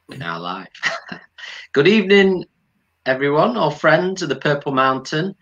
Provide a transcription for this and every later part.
We're now live. Good evening, everyone, or friends of the Purple Mountain.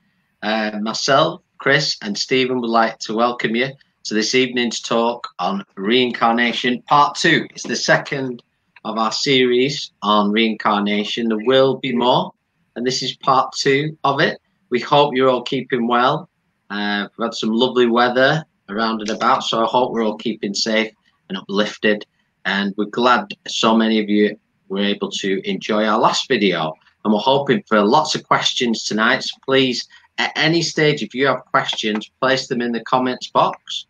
Myself, Chris, and Stephen would like to welcome you to this evening's talk on reincarnation, part 2. It's the second of our series on reincarnation. There will be more, and this is part 2 of it. We hope you're all keeping well. We've had some lovely weather around and about, so I hope we're all keeping safe and uplifted. And we're glad so many of you were able to enjoy our last video, and we're hoping for lots of questions tonight. So please, at any stage, if you have questions, place them in the comments box.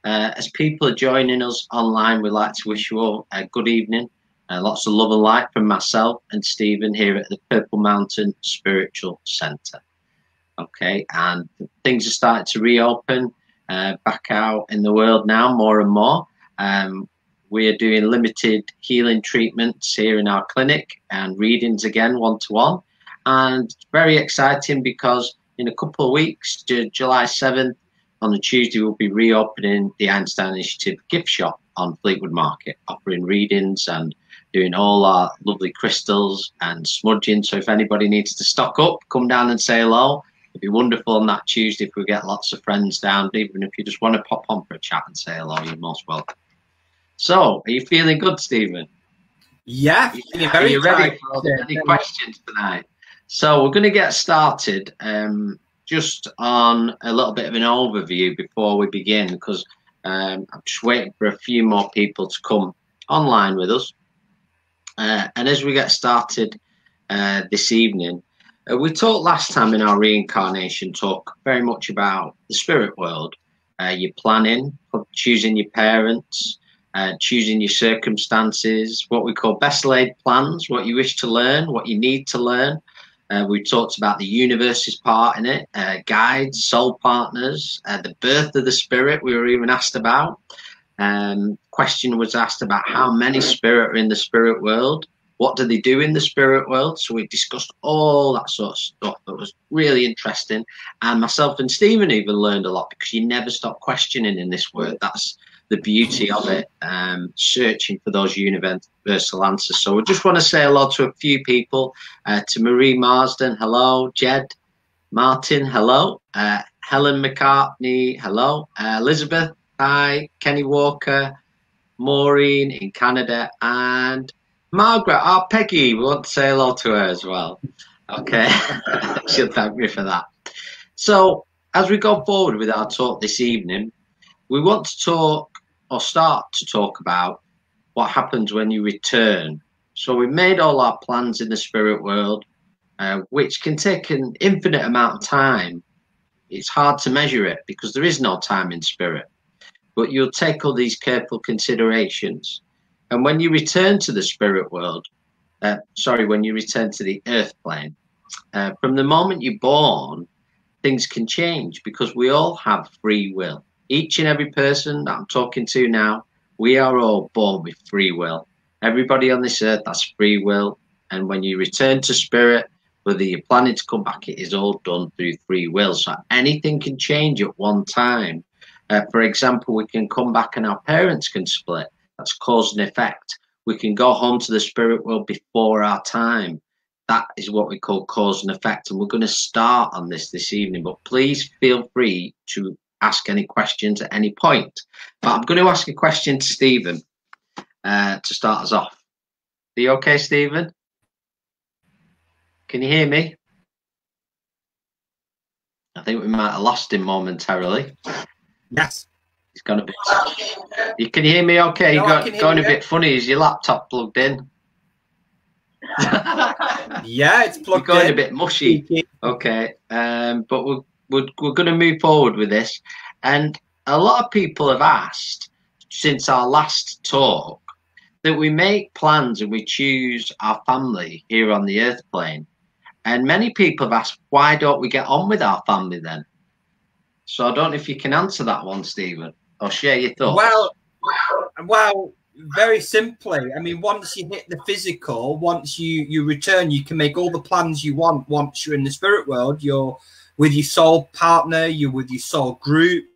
As people are joining us online, we'd like to wish you all a good evening. Lots of love and light from myself and Stephen here at the Purple Mountain Spiritual Centre. Okay, and things are starting to reopen back out in the world now, more and more. We are doing limited healing treatments here in our clinic and readings again, one-to-one. And it's very exciting because in a couple of weeks, July 7th, on the Tuesday, we'll be reopening the Einstein Initiative gift shop on Fleetwood Market, offering readings and doing all our lovely crystals and smudging. So if anybody needs to stock up, come down and say hello. It'd be wonderful on that Tuesday if we get lots of friends down. Even if you just want to pop on for a chat and say hello, you're most welcome. So, are you feeling good, Stephen? Yeah. Are you ready for any questions tonight? So, we're going to get started just on a little bit of an overview before we begin, because I'm just waiting for a few more people to come online with us. And as we get started this evening, we talked last time in our reincarnation talk very much about the spirit world, your planning, choosing your parents, choosing your circumstances, what we call best laid plans, what you wish to learn, what you need to learn. We talked about the universe's part in it, guides, soul partners, the birth of the spirit we were even asked about. Question was asked about how many spirit are in the spirit world. What do they do in the spirit world? So we discussed all that sort of stuff that was really interesting. And myself and Stephen even learned a lot, because you never stop questioning in this world. That's the beauty of it, searching for those universal answers. So we just want to say hello to a few people, to Marie Marsden, hello, Jed Martin, hello, Helen McCartney, hello, Elizabeth, hi, Kenny Walker, Maureen in Canada, and Margaret, Peggy, we want to say hello to her as well. Okay, she'll thank me for that. So as we go forward with our talk this evening, we want to talk, or start to talk, about what happens when you return. So we made all our plans in the spirit world, which can take an infinite amount of time. It's hard to measure it because there is no time in spirit. But you'll take all these careful considerations. And when you return to the spirit world, when you return to the earth plane, from the moment you're born, things can change because we all have free will. Each and every person that I'm talking to now, we are all born with free will. Everybody on this earth has free will. And when you return to spirit, whether you're planning to come back, it is all done through free will. So anything can change at one time. For example, we can come back and our parents can split. That's cause and effect. We can go home to the spirit world before our time. That is what we call cause and effect. And we're going to start on this evening. But please feel free to ask any questions at any point. But I'm going to ask a question to Stephen to start us off. Are you okay, Stephen? Can you hear me? I think we might have lost him momentarily. Yes. He's gone a bit. You can hear me okay? No, You're going a bit funny. Is your laptop plugged in? Yeah, it's plugged You're going in. a bit mushy. Okay. But we're going to move forward with this. And a lot of people have asked since our last talk that we make plans and we choose our family here on the earth plane. And many people have asked, why don't we get on with our family then? So I don't know if you can answer that one, Stephen, or share your thoughts. Well, very simply, I mean, once you hit the physical, once you return, you can make all the plans you want. Once you're in the spirit world, you're with your soul partner, you're with your soul group.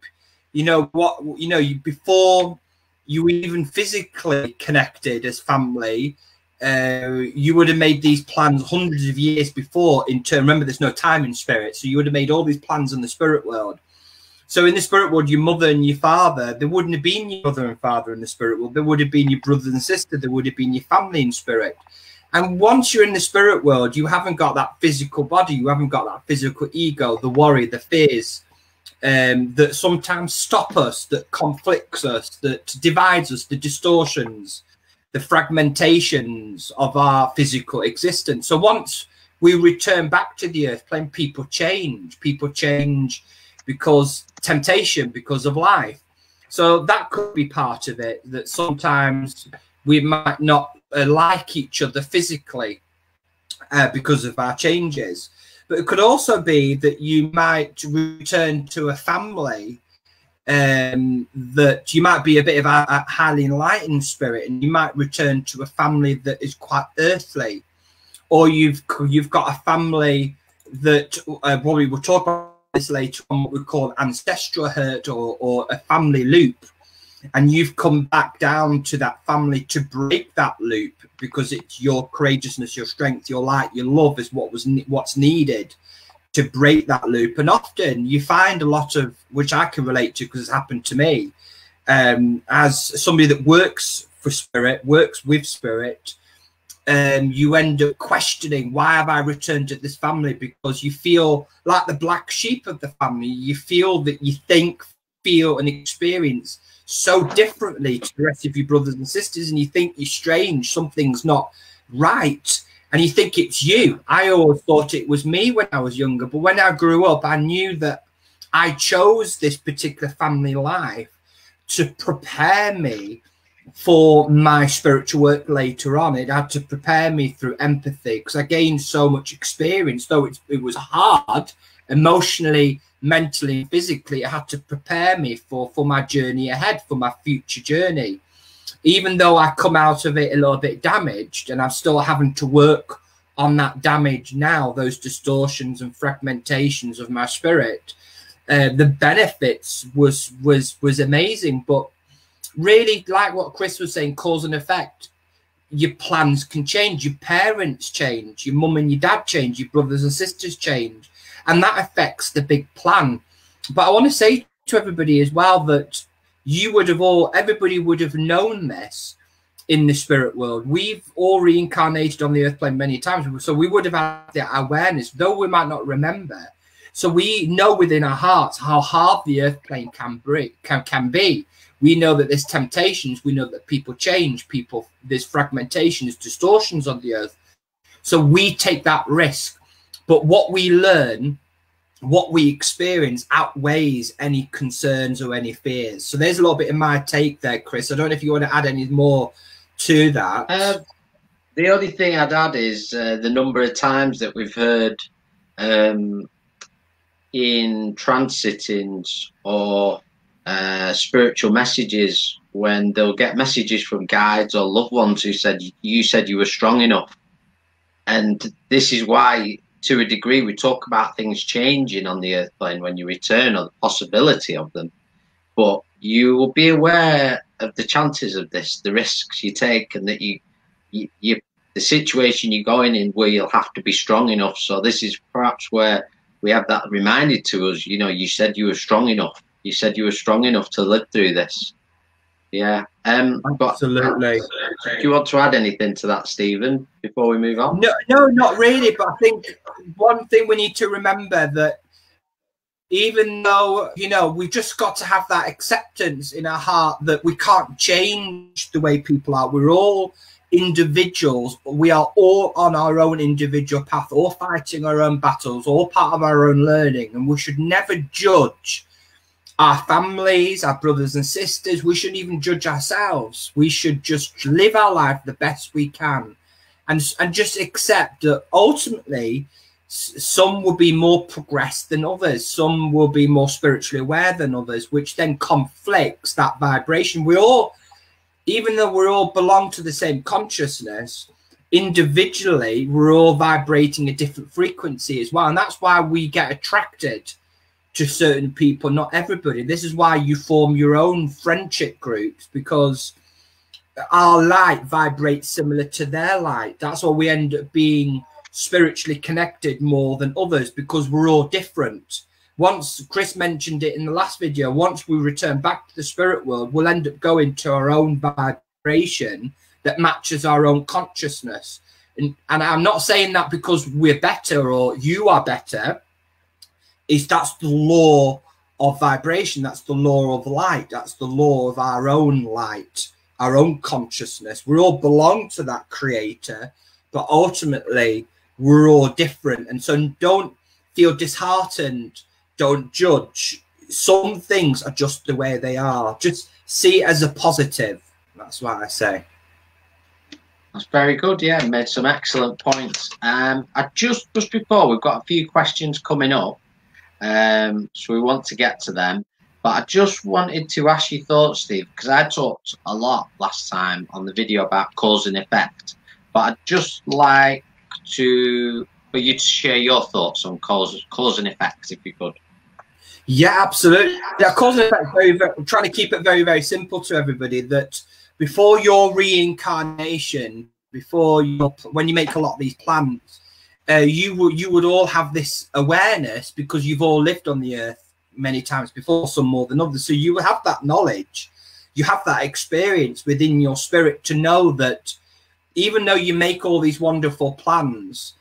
You know what? You know, before you even physically connected as family, you would have made these plans hundreds of years before. In turn, remember, there's no time in spirit, so you would have made all these plans in the spirit world. So in the spirit world, your mother and your father, there wouldn't have been your mother and father in the spirit world. There would have been your brother and sister. There would have been your family in spirit. And once you're in the spirit world, you haven't got that physical body. You haven't got that physical ego, the worry, the fears that sometimes stop us, that conflicts us, that divides us, the distortions, the fragmentations of our physical existence. So once we return back to the earth plane, people change. People change because temptation, because of life. So that could be part of it, that sometimes we might not like each other physically because of our changes. But it could also be that you might return to a family that you might be a bit of a highly enlightened spirit, and you might return to a family that is quite earthly, or you've got a family that probably we'll talk about this later on, what we call ancestral hurt or a family loop, and you've come back down to that family to break that loop because it's your courageousness, your strength, your light, your love is what's needed to break that loop. And often you find a lot of, which I can relate to because it's happened to me, as somebody that works for spirit, works with spirit, you end up questioning, why have I returned to this family? Because you feel like the black sheep of the family. You feel that you think, feel and experience so differently to the rest of your brothers and sisters, and you think you're strange, something's not right, and you think it's you. I always thought it was me when I was younger, but when I grew up, I knew that I chose this particular family life to prepare me for my spiritual work later on. It had to prepare me through empathy, because I gained so much experience, though it was hard emotionally, mentally, physically. It had to prepare me for my journey ahead, for my future journey. Even though I come out of it a little bit damaged, and I'm still having to work on that damage now, those distortions and fragmentations of my spirit, the benefits was amazing. But really, like what Chris was saying, cause and effect. Your plans can change, your parents change, your mum and your dad change, your brothers and sisters change, and that affects the big plan. But I want to say to everybody as well that everybody would have known this in the spirit world. We've all reincarnated on the earth plane many times, so we would have had that awareness, though we might not remember. So we know within our hearts how hard the earth plane can be. We know that there's temptations. We know that people change. There's fragmentation, there's distortions on the earth. So we take that risk. But what we learn, what we experience outweighs any concerns or any fears. So there's a little bit of my take there, Chris. I don't know if you want to add any more to that. The only thing I'd add is the number of times that we've heard in trans-sittings or spiritual messages, when they'll get messages from guides or loved ones who said, you said you were strong enough. And this is why, to a degree, we talk about things changing on the earth plane when you return, or the possibility of them. But you will be aware of the chances of this, the risks you take, and that the situation you're going in where you'll have to be strong enough. So this is perhaps where we have that reminded to us, you know, you said you were strong enough. You said you were strong enough to live through this. Yeah. Absolutely. Do you want to add anything to that, Stephen, before we move on? No, not really. But I think one thing we need to remember, that even though, you know, we've just got to have that acceptance in our heart that we can't change the way people are. We're all individuals. We are all on our own individual path, all fighting our own battles, all part of our own learning. And we should never judge our families, our brothers and sisters. We shouldn't even judge ourselves. We should just live our life the best we can, and just accept that ultimately some will be more progressed than others. Some will be more spiritually aware than others, which then conflicts that vibration. We all, even though we all belong to the same consciousness, individually, we're all vibrating a different frequency as well. And that's why we get attracted to certain people, not everybody. This is why you form your own friendship groups, because our light vibrates similar to their light. That's why we end up being spiritually connected more than others, because we're all different. Once, Chris mentioned it in the last video, once we return back to the spirit world, we'll end up going to our own vibration that matches our own consciousness. And I'm not saying that because we're better or you are better. That's the law of vibration. That's the law of light. That's the law of our own light, our own consciousness. We all belong to that creator, but ultimately we're all different. And so don't feel disheartened. Don't judge. Some things are just the way they are. Just see it as a positive. That's what I say. That's very good. Yeah, made some excellent points. I just before, we've got a few questions coming up, so we want to get to them. But I just wanted to ask your thoughts, Steve, because I talked a lot last time on the video about cause and effect. But I'd just like for you to share your thoughts on cause and effect, if you could. Yeah, absolutely. Yeah, cause and effect. I'm trying to keep it very, very simple to everybody. That before your reincarnation, when you make a lot of these plans, you would all have this awareness, because you've all lived on the earth many times before, some more than others. So you have that knowledge, you have that experience within your spirit to know that even though you make all these wonderful plans,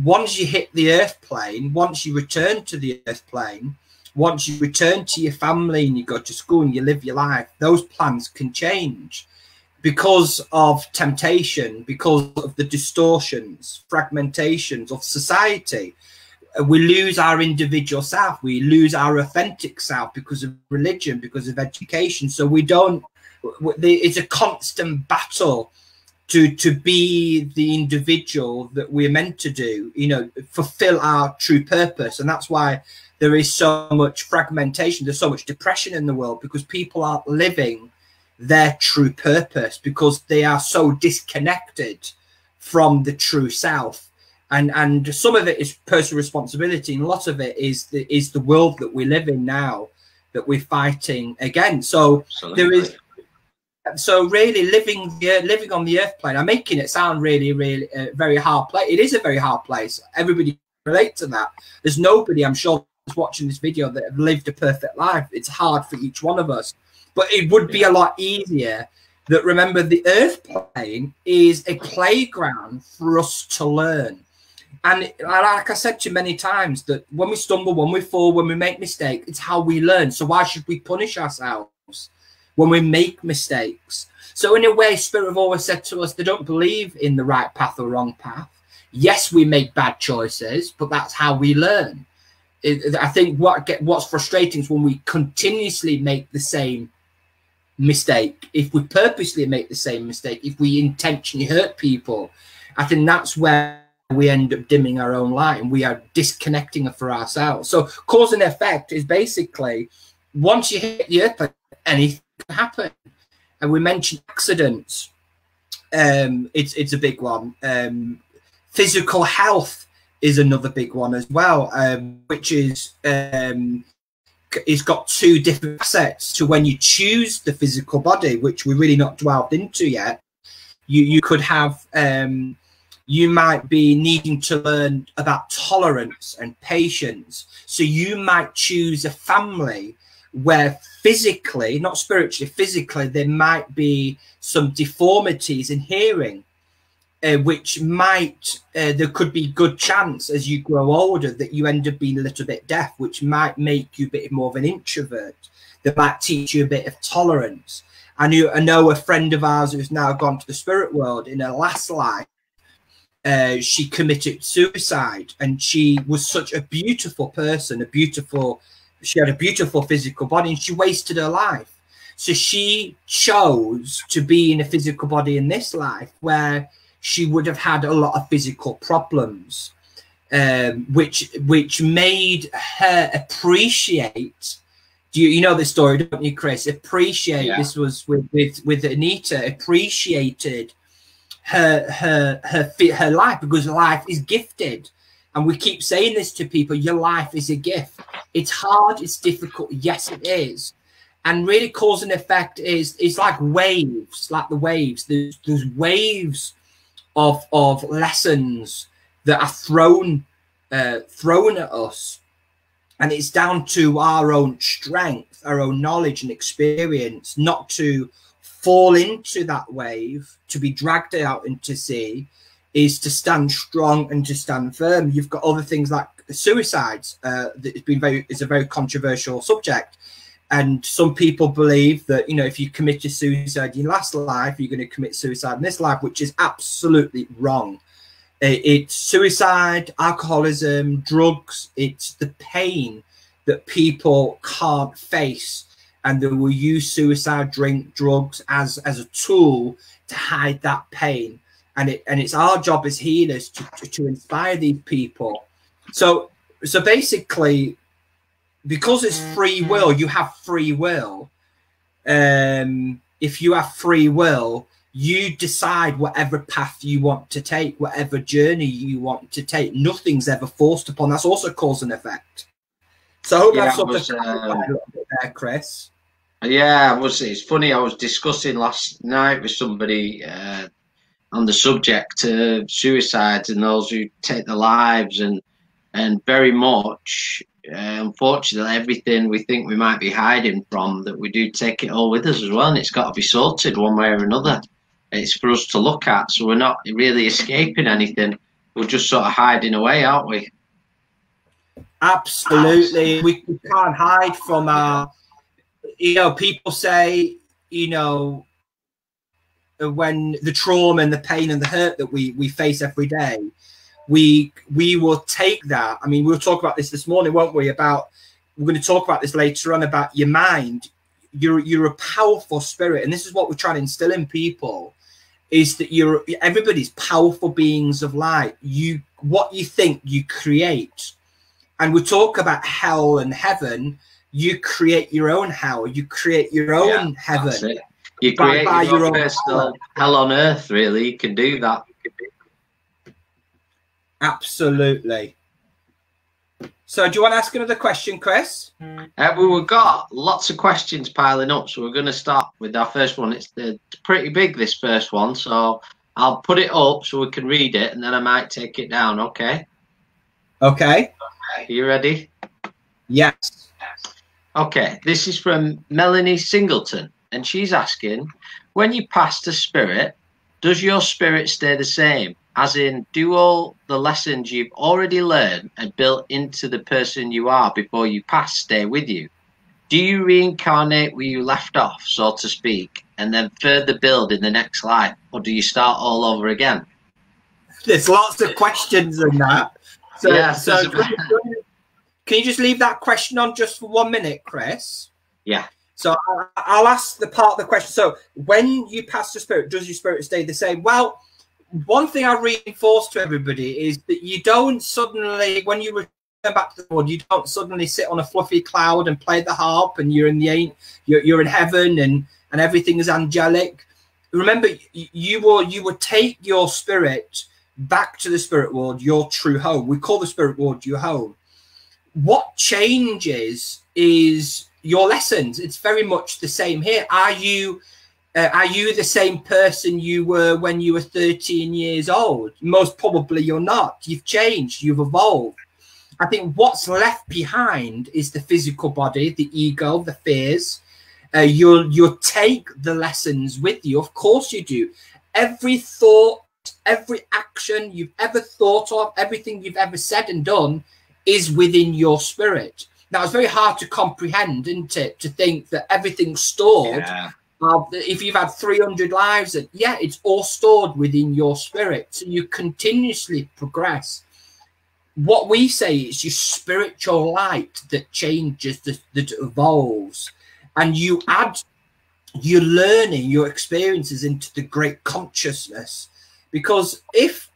once you hit the earth plane, once you return to the earth plane, once you return to your family and you go to school and you live your life, those plans can change because of temptation, because of the distortions, fragmentations of society. We lose our individual self. We lose our authentic self because of religion, because of education. So it's a constant battle to be the individual that we're meant to do, fulfill our true purpose. And that's why there is so much fragmentation. There's so much depression in the world, because people aren't living their true purpose, because they are so disconnected from the true self. And some of it is personal responsibility, and a lot of it is the world that we live in now that we're fighting against. So absolutely. So really living on the earth plane, I'm making it sound really, really very hard place. It is a very hard place. Everybody can relate to that. There's nobody, I'm sure, that's watching this video that have lived a perfect life. It's hard for each one of us, but it would be a lot easier. That, remember, the earth plane is a playground for us to learn. And like I said to you many times, that when we stumble, when we fall, when we make mistakes, it's how we learn. So why should we punish ourselves when we make mistakes? So in a way, Spirit have always said to us, they don't believe in the right path or wrong path. Yes, we make bad choices, but that's how we learn. I think what's frustrating is when we continuously make the same mistake. If we purposely make the same mistake, if we intentionally hurt people, I think that's where we end up dimming our own light, and we are disconnecting for ourselves. So cause and effect is basically, once you hit the earth, anything can happen. And we mentioned accidents. It's a big one. Physical health is another big one as well, which is it's got two different facets to when you choose the physical body, which we're really not delved into yet. You could have you might be needing to learn about tolerance and patience. So you might choose a family where physically, not spiritually, physically, there might be some deformities in hearing, which might, there could be good chance as you grow older that you end up being a little bit deaf, which might make you a bit more of an introvert. That might teach you a bit of tolerance. I know a friend of ours who's now gone to the spirit world. In her last life, she committed suicide, and she was such a beautiful person, she had a beautiful physical body, and she wasted her life. So she chose to be in a physical body in this life where she would have had a lot of physical problems, which made her appreciate. You know the story, don't you, Chris? Appreciate. Yeah. This was with Anita. Appreciated her life, because life is gifted, and we keep saying this to people. Your life is a gift. It's hard. It's difficult. Yes, it is. And really, cause and effect is like waves, like the waves. There's waves of lessons that are thrown at us, and it's down to our own strength, our own knowledge and experience, not to fall into that wave, to be dragged out into sea, is to stand strong and to stand firm. You've got other things like suicides. That is a very controversial subject. And some people believe that, you know, if you committed suicide in your last life, you're going to commit suicide in this life, which is absolutely wrong. It's suicide, alcoholism, drugs. It's the pain that people can't face, and they will use suicide, drink, drugs as a tool to hide that pain. And it's our job as healers to inspire these people. So basically, because it's free will, you have free will. If you have free will, you decide whatever path you want to take, whatever journey you want to take. Nothing's ever forced upon. That's also cause and effect. So I hope that's sort of a little bit there, Chris. Yeah, it's funny. I was discussing last night with somebody on the subject of suicides and those who take their lives, and very much, unfortunately, everything we think we might be hiding from, that we do take it all with us as well, and it's got to be sorted one way or another. It's for us to look at, so we're not really escaping anything. We're just sort of hiding away, aren't we? Absolutely. We can't hide from our, you know, people say, you know, when the trauma and the pain and the hurt that we face every day, we will take that. I mean, we'll talk about this morning, won't we? We're going to talk about this later on, about your mind. You're a powerful spirit, and this is what we're trying to instill in people, is that everybody's powerful beings of light. What you think, you create. And we talk about hell and heaven. You create your own hell. You create your own heaven. That's it. You create your own personal hell on earth, really. You can do that. Absolutely. So do you want to ask another question, Chris? We've got lots of questions piling up, so we're going to start with our first one. It's pretty big, this first one, so I'll put it up so we can read it, and then I might take it down, okay? Okay. Are you ready? Yes. Okay, this is from Melanie Singleton, and she's asking, when you pass to spirit, does your spirit stay the same? As in, do all the lessons you've already learned and built into the person you are before you pass stay with you? Do you reincarnate where you left off, so to speak, and then further build in the next life, or do you start all over again? There's lots of questions in that. So, yeah, can you just leave that question on just for 1 minute, Chris? Yeah. So I'll ask the part of the question. So when you pass to spirit, does your spirit stay the same? Well, one thing I reinforce to everybody is that you don't suddenly, when you return back to the world, you don't suddenly sit on a fluffy cloud and play the harp and you're in heaven and everything is angelic. Remember, you will take your spirit back to the spirit world, your true home. We call the spirit world your home. What changes is your lessons. It's very much the same here. Are you the same person you were when you were 13 years old? Most probably you're not. You've changed, you've evolved. I think what's left behind is the physical body, the ego, the fears. You'll take the lessons with you. Of course you do. Every thought, every action you've ever thought of, everything you've ever said and done is within your spirit. Now, it's very hard to comprehend, isn't it, to think that everything's stored. Yeah. If you've had 300 lives, and yeah, it's all stored within your spirit. So you continuously progress. What we say is your spiritual light that changes, that evolves. And you add your learning, your experiences into the great consciousness. Because if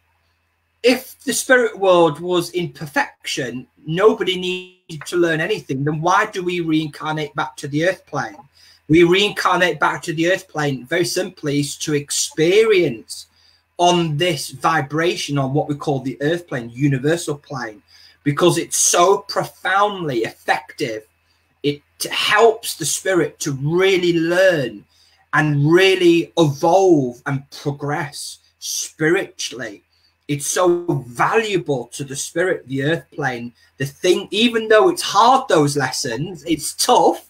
the spirit world was in perfection, nobody needed to learn anything, then why do we reincarnate back to the earth plane? We reincarnate back to the earth plane very simply is to experience on this vibration, on what we call the earth plane, universal plane, because it's so profoundly effective. helps the spirit to really learn and really evolve and progress spiritually. It's so valuable to the spirit, the earth plane, the thing, even though it's hard, those lessons, it's tough.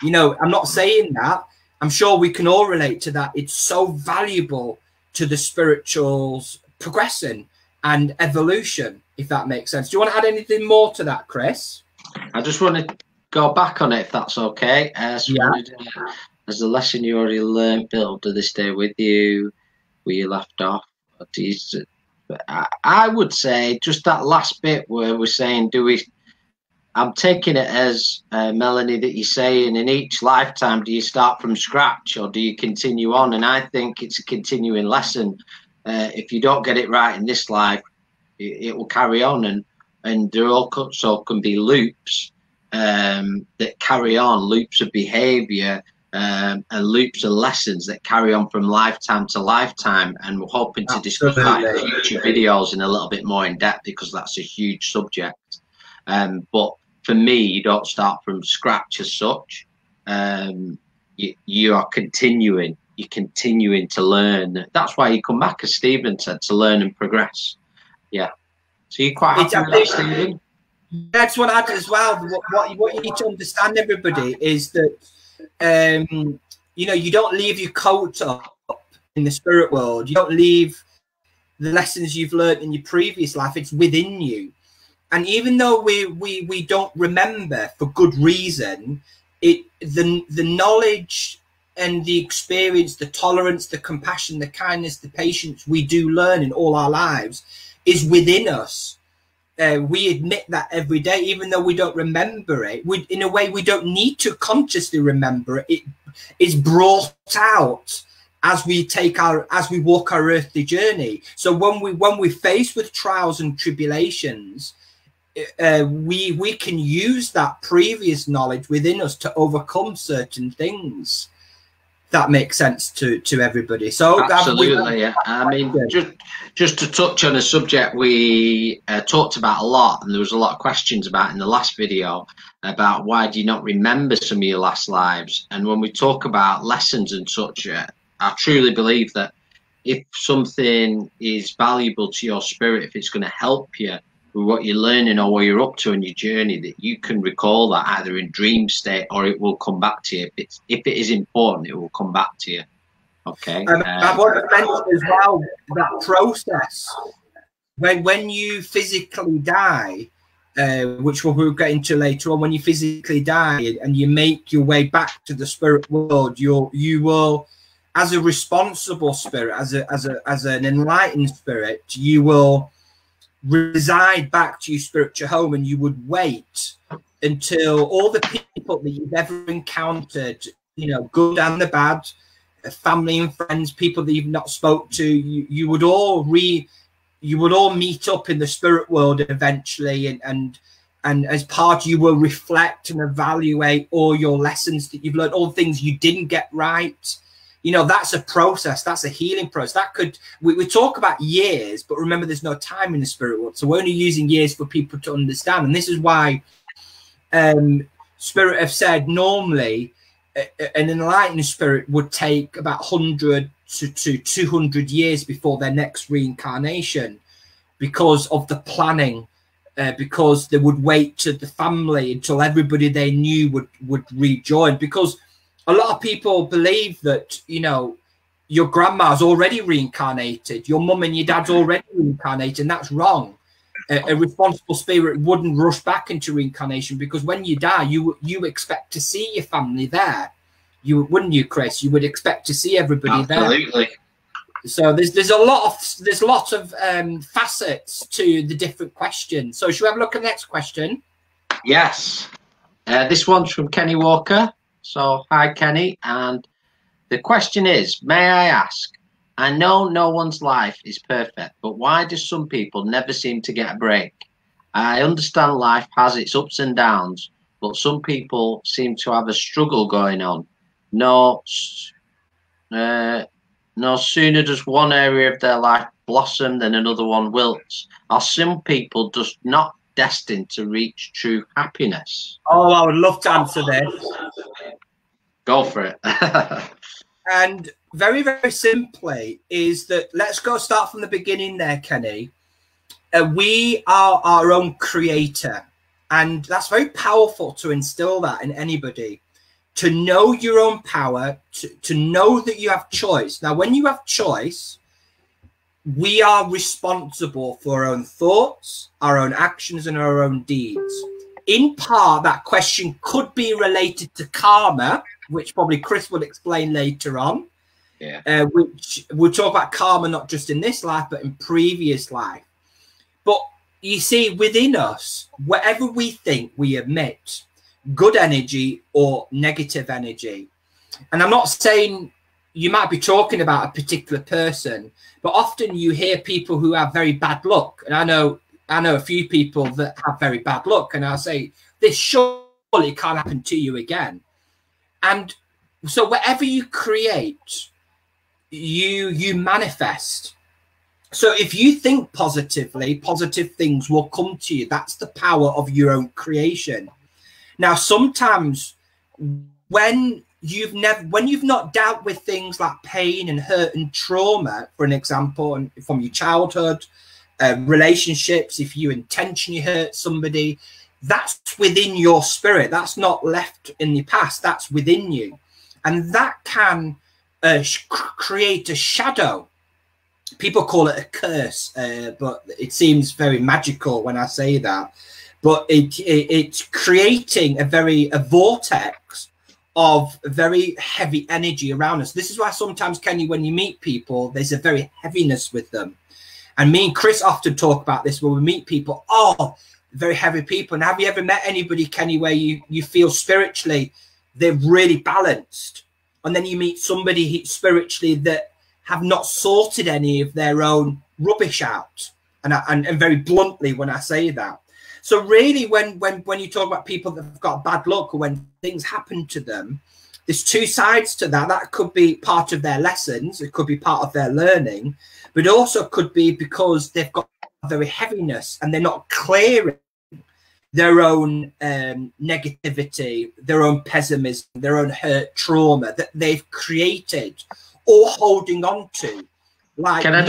You know, I'm not saying that. I'm sure we can all relate to that. It's so valuable to the spiritual's progressing and evolution, if that makes sense. Do you want to add anything more to that, Chris? I just want to go back on it, if that's okay. As the lesson you already learned, Bill, do they stay with you? Where you left off? I would say just that last bit where we're saying, I'm taking it as, Melanie, that you're saying in each lifetime, do you start from scratch or do you continue on? And I think it's a continuing lesson. If you don't get it right in this life, it will carry on. And there also can be loops that carry on, loops of behavior, and loops of lessons that carry on from lifetime to lifetime. And we're hoping to discuss that in future videos in a little bit more in depth, because that's a huge subject. But for me, you don't start from scratch as such. You are continuing. You're continuing to learn. That's why you come back, as Stephen said, to learn and progress. Yeah. So you're quite happy with that, Stephen? That's what I did as well. What you need to understand, everybody, is that you know, you don't leave your coat up in the spirit world. You don't leave the lessons you've learned in your previous life. It's within you. And even though we don't remember for good reason, the knowledge and the experience, the tolerance, the compassion, the kindness, the patience we do learn in all our lives is within us. We admit that every day, even though we don't remember it. In a way, we don't need to consciously remember it. It is brought out as we walk our earthly journey. So when we're faced with trials and tribulations, we can use that previous knowledge within us to overcome certain things. That makes sense to everybody. So absolutely, yeah. I mean, just to touch on a subject we talked about a lot, and there was a lot of questions about in the last video about why do you not remember some of your last lives. And when we talk about lessons and such, I truly believe that if something is valuable to your spirit, if it's going to help you with what you're learning or what you're up to on your journey, that you can recall that either in dream state or it will come back to you. If it is important, it will come back to you. Okay. I want to mention as well that process when you physically die, which we'll get into later on. When you physically die and you make your way back to the spirit world, you will, as a responsible spirit, as an enlightened spirit, you will reside back to your spiritual home, and you would wait until all the people that you've ever encountered, you know, good and the bad, family and friends, people that you've not spoke to, you would all meet up in the spirit world eventually, and as part, you will reflect and evaluate all your lessons that you've learned, all the things you didn't get right. You know, that's a process. That's a healing process. That could, we talk about years, but remember, there's no time in the spirit world. So we're only using years for people to understand. And this is why Spirit have said normally an enlightened spirit would take about 100 to 200 years before their next reincarnation, because of the planning, because they would wait to the family until everybody they knew would rejoin. Because a lot of people believe that, you know, your grandma's already reincarnated, your mum and your dad's already reincarnated, and that's wrong. A responsible spirit wouldn't rush back into reincarnation, because when you die, you expect to see your family there. Wouldn't you, Chris? You would expect to see everybody absolutely there. So there's lots of facets to the different questions. So should we have a look at the next question? Yes. This one's from Kenny Walker. So, hi, Kenny. And the question is, may I ask, I know no one's life is perfect, but why do some people never seem to get a break? I understand life has its ups and downs, but some people seem to have a struggle going on. No sooner does one area of their life blossom than another one wilts. Are some people just not destined to reach true happiness? Oh, I would love to answer this. Go for it. And very, very simply is that, let's go start from the beginning there, Kenny. We are our own creator. And that's very powerful to instill that in anybody. To know your own power, to know that you have choice. Now, when you have choice, we are responsible for our own thoughts, our own actions, and our own deeds. In part, that question could be related to karma, which probably Chris will explain later on. Yeah. Which we'll talk about karma not just in this life, but in previous life. But you see, within us, whatever we think, we emit, good energy or negative energy. And I'm not saying you might be talking about a particular person, but often you hear people who have very bad luck. And I know a few people that have very bad luck, and I'll say, this surely can't happen to you again. And so whatever you create, you manifest. So if you think positively, positive things will come to you. That's the power of your own creation. Now, sometimes when you've not dealt with things like pain and hurt and trauma, for an example, and from your childhood, relationships, if you intentionally hurt somebody, that's within your spirit. That's not left in the past. That's within you. And that can create a shadow. People call it a curse, but it seems very magical when I say that. But it's creating a vortex of very heavy energy around us. This is why sometimes, Kenny, when you meet people, there's a very heaviness with them. And me and Chris often talk about this when we meet people. Oh, very heavy people. And have you ever met anybody, Kenny, where you feel spiritually they're really balanced? And then you meet somebody spiritually that have not sorted any of their own rubbish out. And very bluntly when I say that. So really, when you talk about people that have got bad luck or when things happen to them, there's two sides to that. That could be part of their lessons. It could be part of their learning, but it also could be because they've got very heaviness and they're not clearing their own negativity, their own pessimism, their own hurt, trauma that they've created or holding on to. Like, can I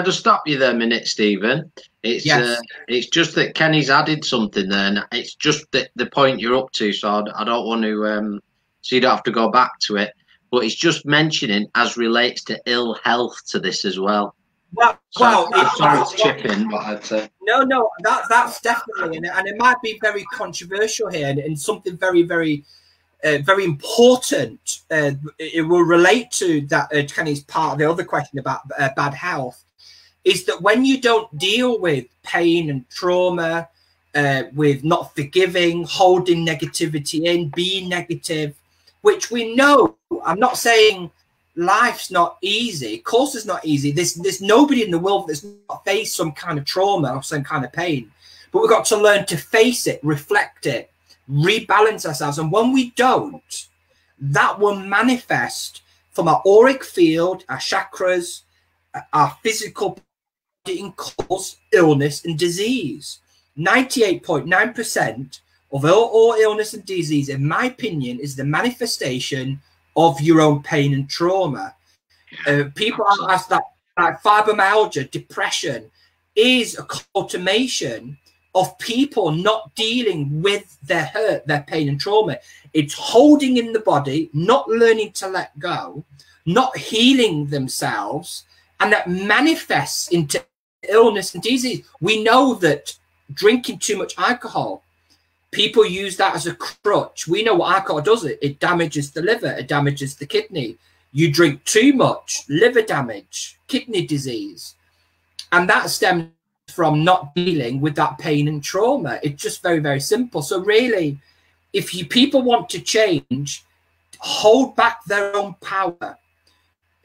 just stop you there a minute, Stephen? It's yes. It's just that Kenny's added something there, and it's just the point you're up to. So I don't want to, so you don't have to go back to it. But it's just mentioning as relates to ill health to this as well. Well, sorry to chip in, but I'd say no, that's definitely, and it might be very controversial here, and something very, very. Very important. It will relate to that. Kenny's part of the other question about bad health is that when you don't deal with pain and trauma, with not forgiving, holding negativity in, being negative, which we know. I'm not saying life's not easy. Of course, it's not easy. There's nobody in the world that's not faced some kind of trauma or some kind of pain, but we've got to learn to face it, reflect it, rebalance ourselves. And when we don't, that will manifest from our auric field, our chakras, our physical body, and cause illness and disease. 98.9% of all illness and disease, in my opinion, is the manifestation of your own pain and trauma. People ask that, like fibromyalgia, depression, is a culmination of people not dealing with their hurt, their pain and trauma. It's holding in the body, not learning to let go, not healing themselves, and that manifests into illness and disease. We know that drinking too much alcohol, people use that as a crutch. We know what alcohol does. It damages the liver, it damages the kidney. You drink too much, liver damage, kidney disease. And that stems from not dealing with that pain and trauma. It's just very, very simple. So really, if people want to change, hold back their own power,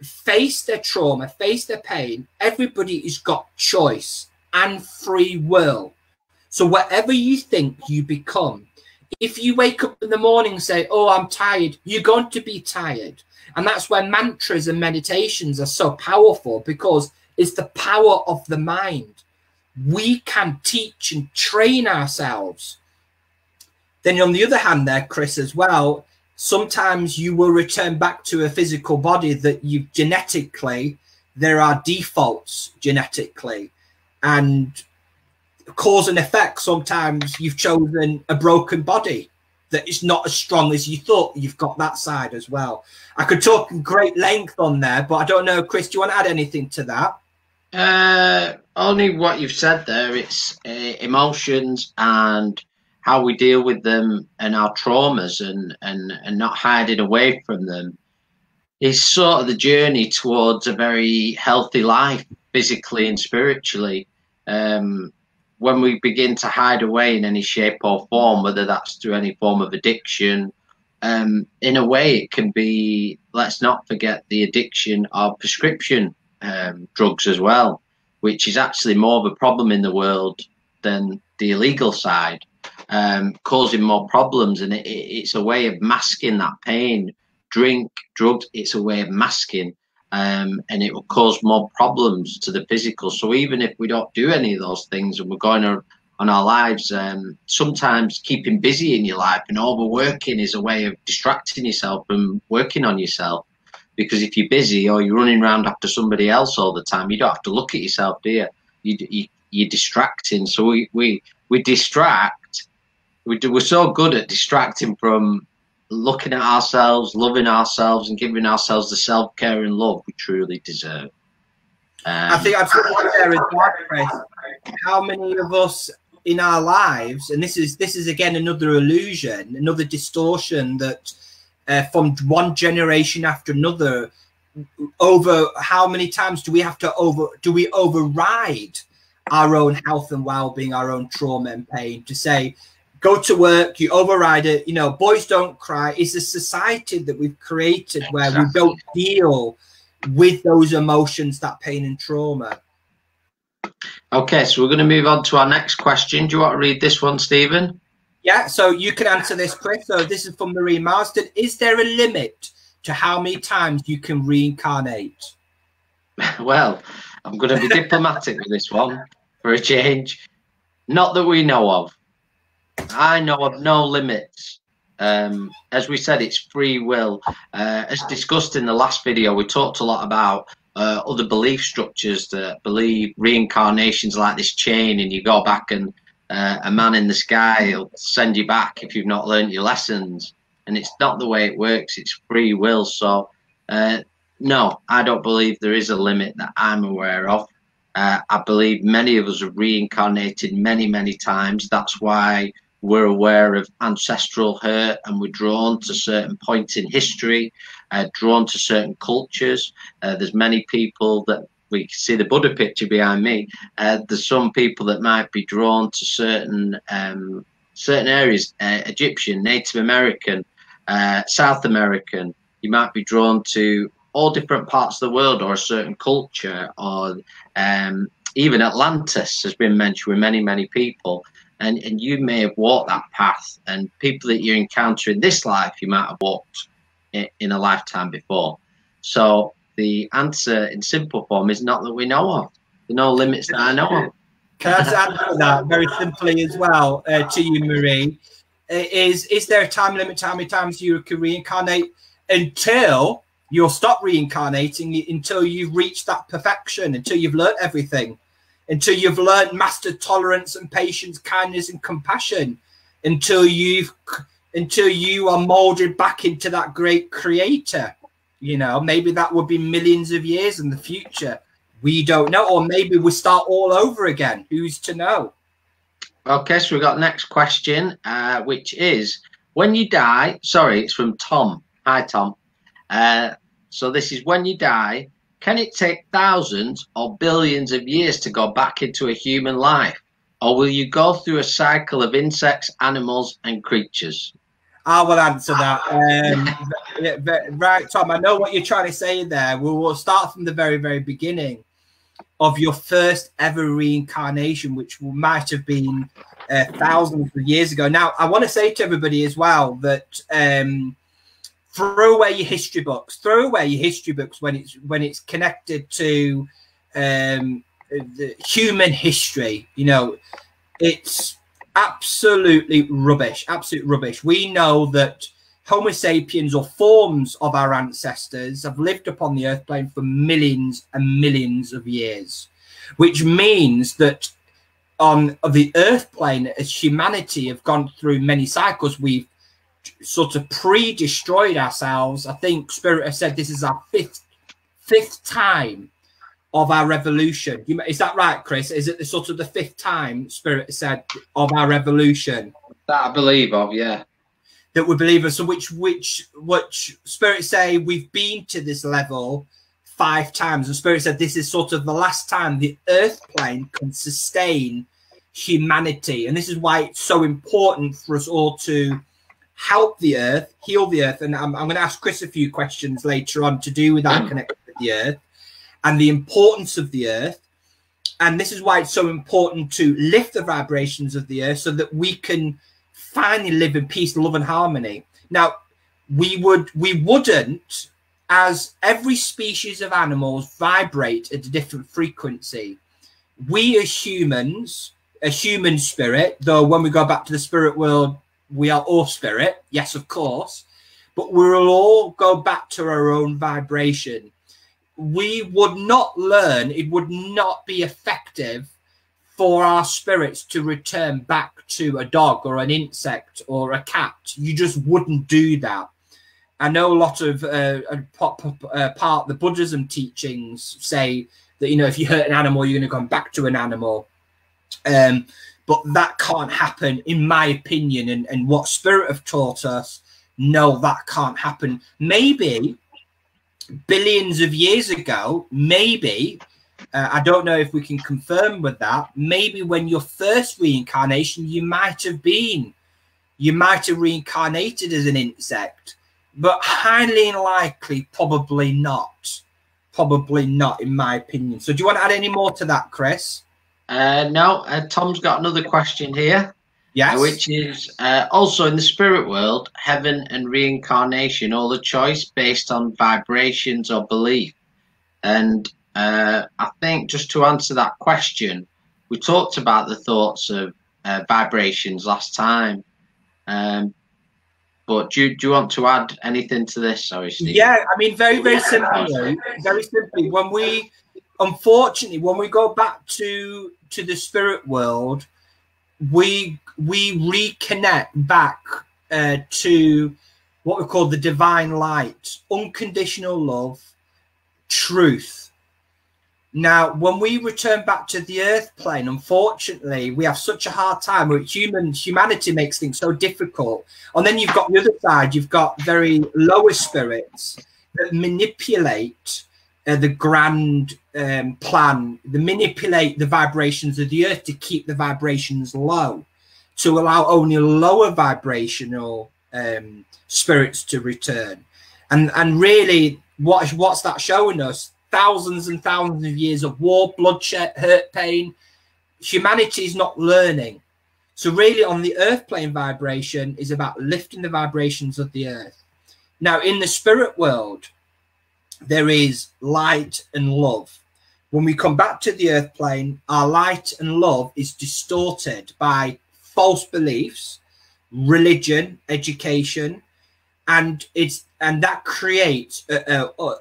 face their trauma, face their pain. Everybody has got choice and free will. So whatever you think, you become. If you wake up in the morning and say, oh, I'm tired, you're going to be tired. And that's where mantras and meditations are so powerful, because it's the power of the mind. we can teach and train ourselves. Then on the other hand there, Chris, as well, sometimes you will return back to a physical body that you genetically, there are defaults genetically, and cause and effect. Sometimes you've chosen a broken body that is not as strong as you thought. You've got that side as well. I could talk in great length on there, but I don't know, Chris, do you want to add anything to that? Only what you've said there. It's emotions and how we deal with them and our traumas and not hiding away from them is sort of the journey towards a very healthy life, physically and spiritually. When we begin to hide away in any shape or form, whether that's through any form of addiction, in a way it can be, let's not forget the addiction of prescription drugs as well, which is actually more of a problem in the world than the illegal side, causing more problems. And it's a way of masking that pain. Drink, drugs, it's a way of masking, and it will cause more problems to the physical. So even if we don't do any of those things and we're going on our lives, sometimes keeping busy in your life and overworking is a way of distracting yourself from working on yourself. Because if you're busy or you're running around after somebody else all the time, you don't have to look at yourself, do you? You're distracting. So we distract. We're so good at distracting from looking at ourselves, loving ourselves, and giving ourselves the self-care and love we truly deserve. I think I've put one there as well, Chris. How many of us in our lives, and this is again another illusion, another distortion that from one generation after another, over how many times do we override our own health and well-being, our own trauma and pain, to say, go to work, you override it, you know, boys don't cry. It's a society that we've created where we don't deal with those emotions, that pain and trauma. Okay, so we're going to move on to our next question. Do you want to read this one, Stephen? Yeah, so you can answer this, Chris. So this is from Marie Marsden. Is there a limit to how many times you can reincarnate? Well, I'm going to be diplomatic with this one for a change. Not that we know of. I know of no limits. As we said, it's free will. As discussed in the last video, we talked a lot about other belief structures that believe reincarnations like this chain, and you go back and a man in the sky will send you back if you've not learned your lessons. And it's not the way it works. It's free will. So no, I don't believe there is a limit that I'm aware of. I believe many of us have reincarnated many times. That's why we're aware of ancestral hurt, and we're drawn to certain points in history, drawn to certain cultures. There's many people that we can see the Buddha picture behind me. There's some people that might be drawn to certain areas, Egyptian, Native American, South American. You might be drawn to all different parts of the world, or a certain culture, or even Atlantis has been mentioned with many people. And you may have walked that path, and people that you encounter in this life, you might have walked in a lifetime before. So the answer in simple form is not that we know of. There are no limits that I know of. Can I just answer that very simply as well to you, Marie? Is there a time limit to how many times you can reincarnate until you'll stop reincarnating, until you've reached that perfection, until you've learned everything? Until you've learned mastered tolerance and patience, kindness and compassion, until you are molded back into that great creator. You know, maybe that would be millions of years in the future. We don't know. Or maybe we start all over again. Who's to know? Okay, so we've got next question, which is, when you die, sorry, it's from Tom. Hi, Tom. So this is, when you die, can it take thousands or billions of years to go back into a human life? Or will you go through a cycle of insects, animals, and creatures? I will answer that. Right, Tom, I know what you're trying to say there. We will start from the very beginning of your first ever reincarnation, which might have been thousands of years ago. Now, I want to say to everybody as well that throw away your history books. Throw away your history books when it's connected to the human history, you know, it's absolutely rubbish, absolute rubbish. We know that Homo sapiens, or forms of our ancestors, have lived upon the earth plane for millions and millions of years, which means that on the earth plane, as humanity have gone through many cycles, we've sort of pre-destroyed ourselves. I think Spirit has said this is our fifth time of our revolution. Is that right, Chris? Is it the sort of the fifth time Spirit has said of our revolution? That I believe of, yeah. That we believe of. So which Spirit say we've been to this level 5 times, and Spirit said this is sort of the last time the earth plane can sustain humanity. And this is why it's so important for us all to help the earth, heal the earth. And I'm going to ask Chris a few questions later on to do with our connection with the earth and the importance of the earth. And this is why it's so important to lift the vibrations of the earth so that we can finally live in peace, love, and harmony. Now, we wouldn't, as every species of animals vibrate at a different frequency. We as humans, a human spirit, though when we go back to the spirit world, we are all spirit, yes, of course, but we'll all go back to our own vibration. We would not learn, it would not be effective for our spirits to return back to a dog or an insect or a cat. You just wouldn't do that. I know a lot of part the Buddhism teachings say that, you know, if you hurt an animal, you're going to go back to an animal. But that can't happen, in my opinion, and what Spirit have taught us. No, that can't happen. Maybe billions of years ago, maybe, I don't know if we can confirm with that, maybe when your first reincarnation, you might have reincarnated as an insect, but highly unlikely, probably not, in my opinion. So do you want to add any more to that, Chris? No, Tom's got another question here. Yes. Which is also in the spirit world, heaven and reincarnation, all the choice based on vibrations or belief. And I think just to answer that question, we talked about the thoughts of vibrations last time. But do you want to add anything to this? Sorry, Steve. Yeah, I mean, very simply, unfortunately, when we go back to the spirit world, we reconnect back to what we call the divine light, unconditional love, truth. Now, when we return back to the earth plane, unfortunately, we have such a hard time where humanity makes things so difficult. And then you've got the other side, you've got very lower spirits that manipulate the grand plan, they manipulate the vibrations of the earth to keep the vibrations low, to allow only lower vibrational spirits to return. And really, what's that showing us? Thousands and thousands of years of war, bloodshed, hurt, pain. Humanity is not learning. So really on the earth plane, vibration is about lifting the vibrations of the earth. Now in the spirit world, there is light and love. When we come back to the earth plane, our light and love is distorted by false beliefs, religion, education, and that creates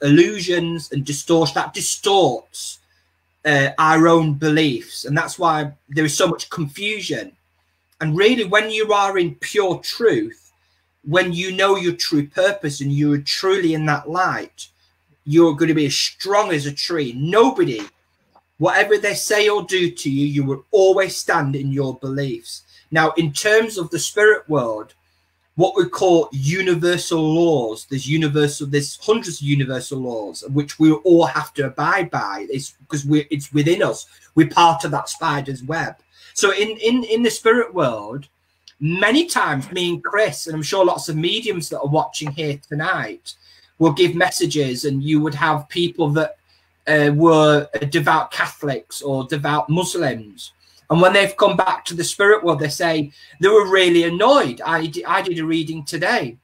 illusions and distorts our own beliefs, and that's why there is so much confusion. And really, when you are in pure truth, when you know your true purpose and you are truly in that light, you're going to be as strong as a tree. Nobody, whatever they say or do to you, you will always stand in your beliefs. Now, in terms of the spirit world, what we call universal laws, there's hundreds of universal laws which we all have to abide by. It's because it's within us. We're part of that spider's web. So in the spirit world, many times me and Chris, and I'm sure lots of mediums that are watching here tonight, will give messages, and you would have people that were devout Catholics or devout Muslims. And when they've come back to the spirit world, they say they were really annoyed. I did a reading today,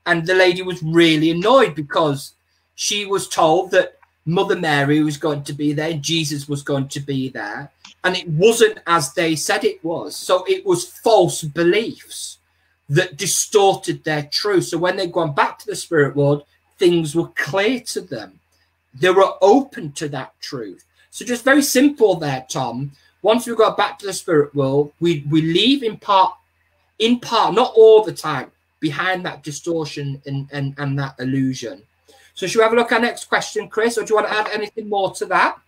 and the lady was really annoyed because she was told that Mother Mary was going to be there, Jesus was going to be there, and it wasn't as they said it was. So it was false beliefs that distorted their truth. So when they'd gone back to the spirit world, things were clear to them. They were open to that truth. So just very simple there, Tom. Once we go back to the spirit world, we leave in part, not all the time, behind that distortion and that illusion. So should we have a look at our next question, Chris, or do you want to add anything more to that?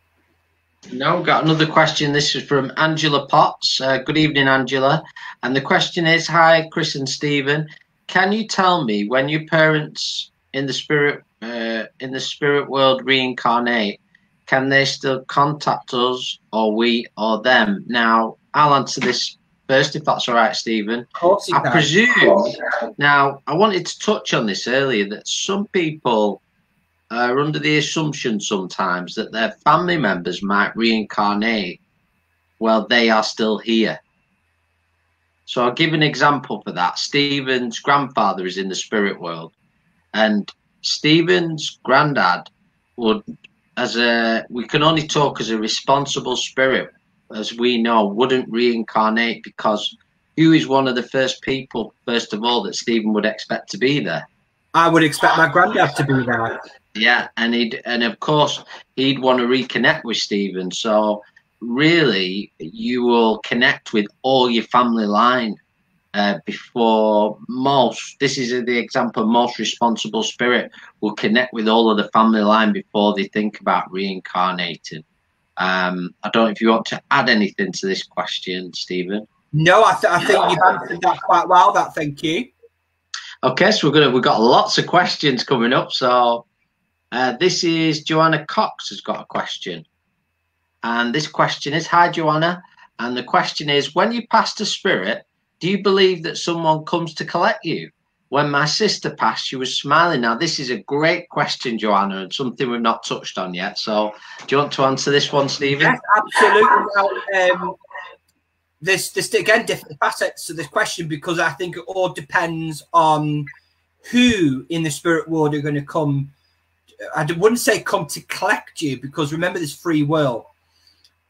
No, got another question. This is from Angela Potts. Good evening, Angela. And the question is, hi, Chris and Stephen. Can you tell me when your parents in the spirit world reincarnate, can they still contact us, or we, or them? Now, I'll answer this first, if that's all right, Stephen. Of course you can. I presume. Now, I wanted to touch on this earlier, that some people are under the assumption sometimes that their family members might reincarnate while they are still here. So I'll give an example for that. Stephen's grandfather is in the spirit world, and Stephen's granddad would, we can only talk as a responsible spirit, as we know, wouldn't reincarnate, because who is one of the first people, first of all, that Stephen would expect to be there? I would expect my granddad to be there. Yeah, and of course he'd want to reconnect with Stephen. So really, you will connect with all your family line before most. This is the example. Most responsible spirit will connect with all of the family line before they think about reincarnating. I don't know if you want to add anything to this question, Stephen. No, I think you've answered that quite well. Thank you. Okay, so we've got lots of questions coming up. So this is Joanna Cox has got a question, and this question is, hi Joanna, and the question is, when you pass to spirit, do you believe that someone comes to collect you? When my sister passed, she was smiling. Now, this is a great question, Joanna, and something we've not touched on yet. So do you want to answer this one, Stephen? Yes, absolutely. Now, there's again different facets to this question, because I think it all depends on who in the spirit world are going to come. I wouldn't say come to collect you, because remember, there's free will.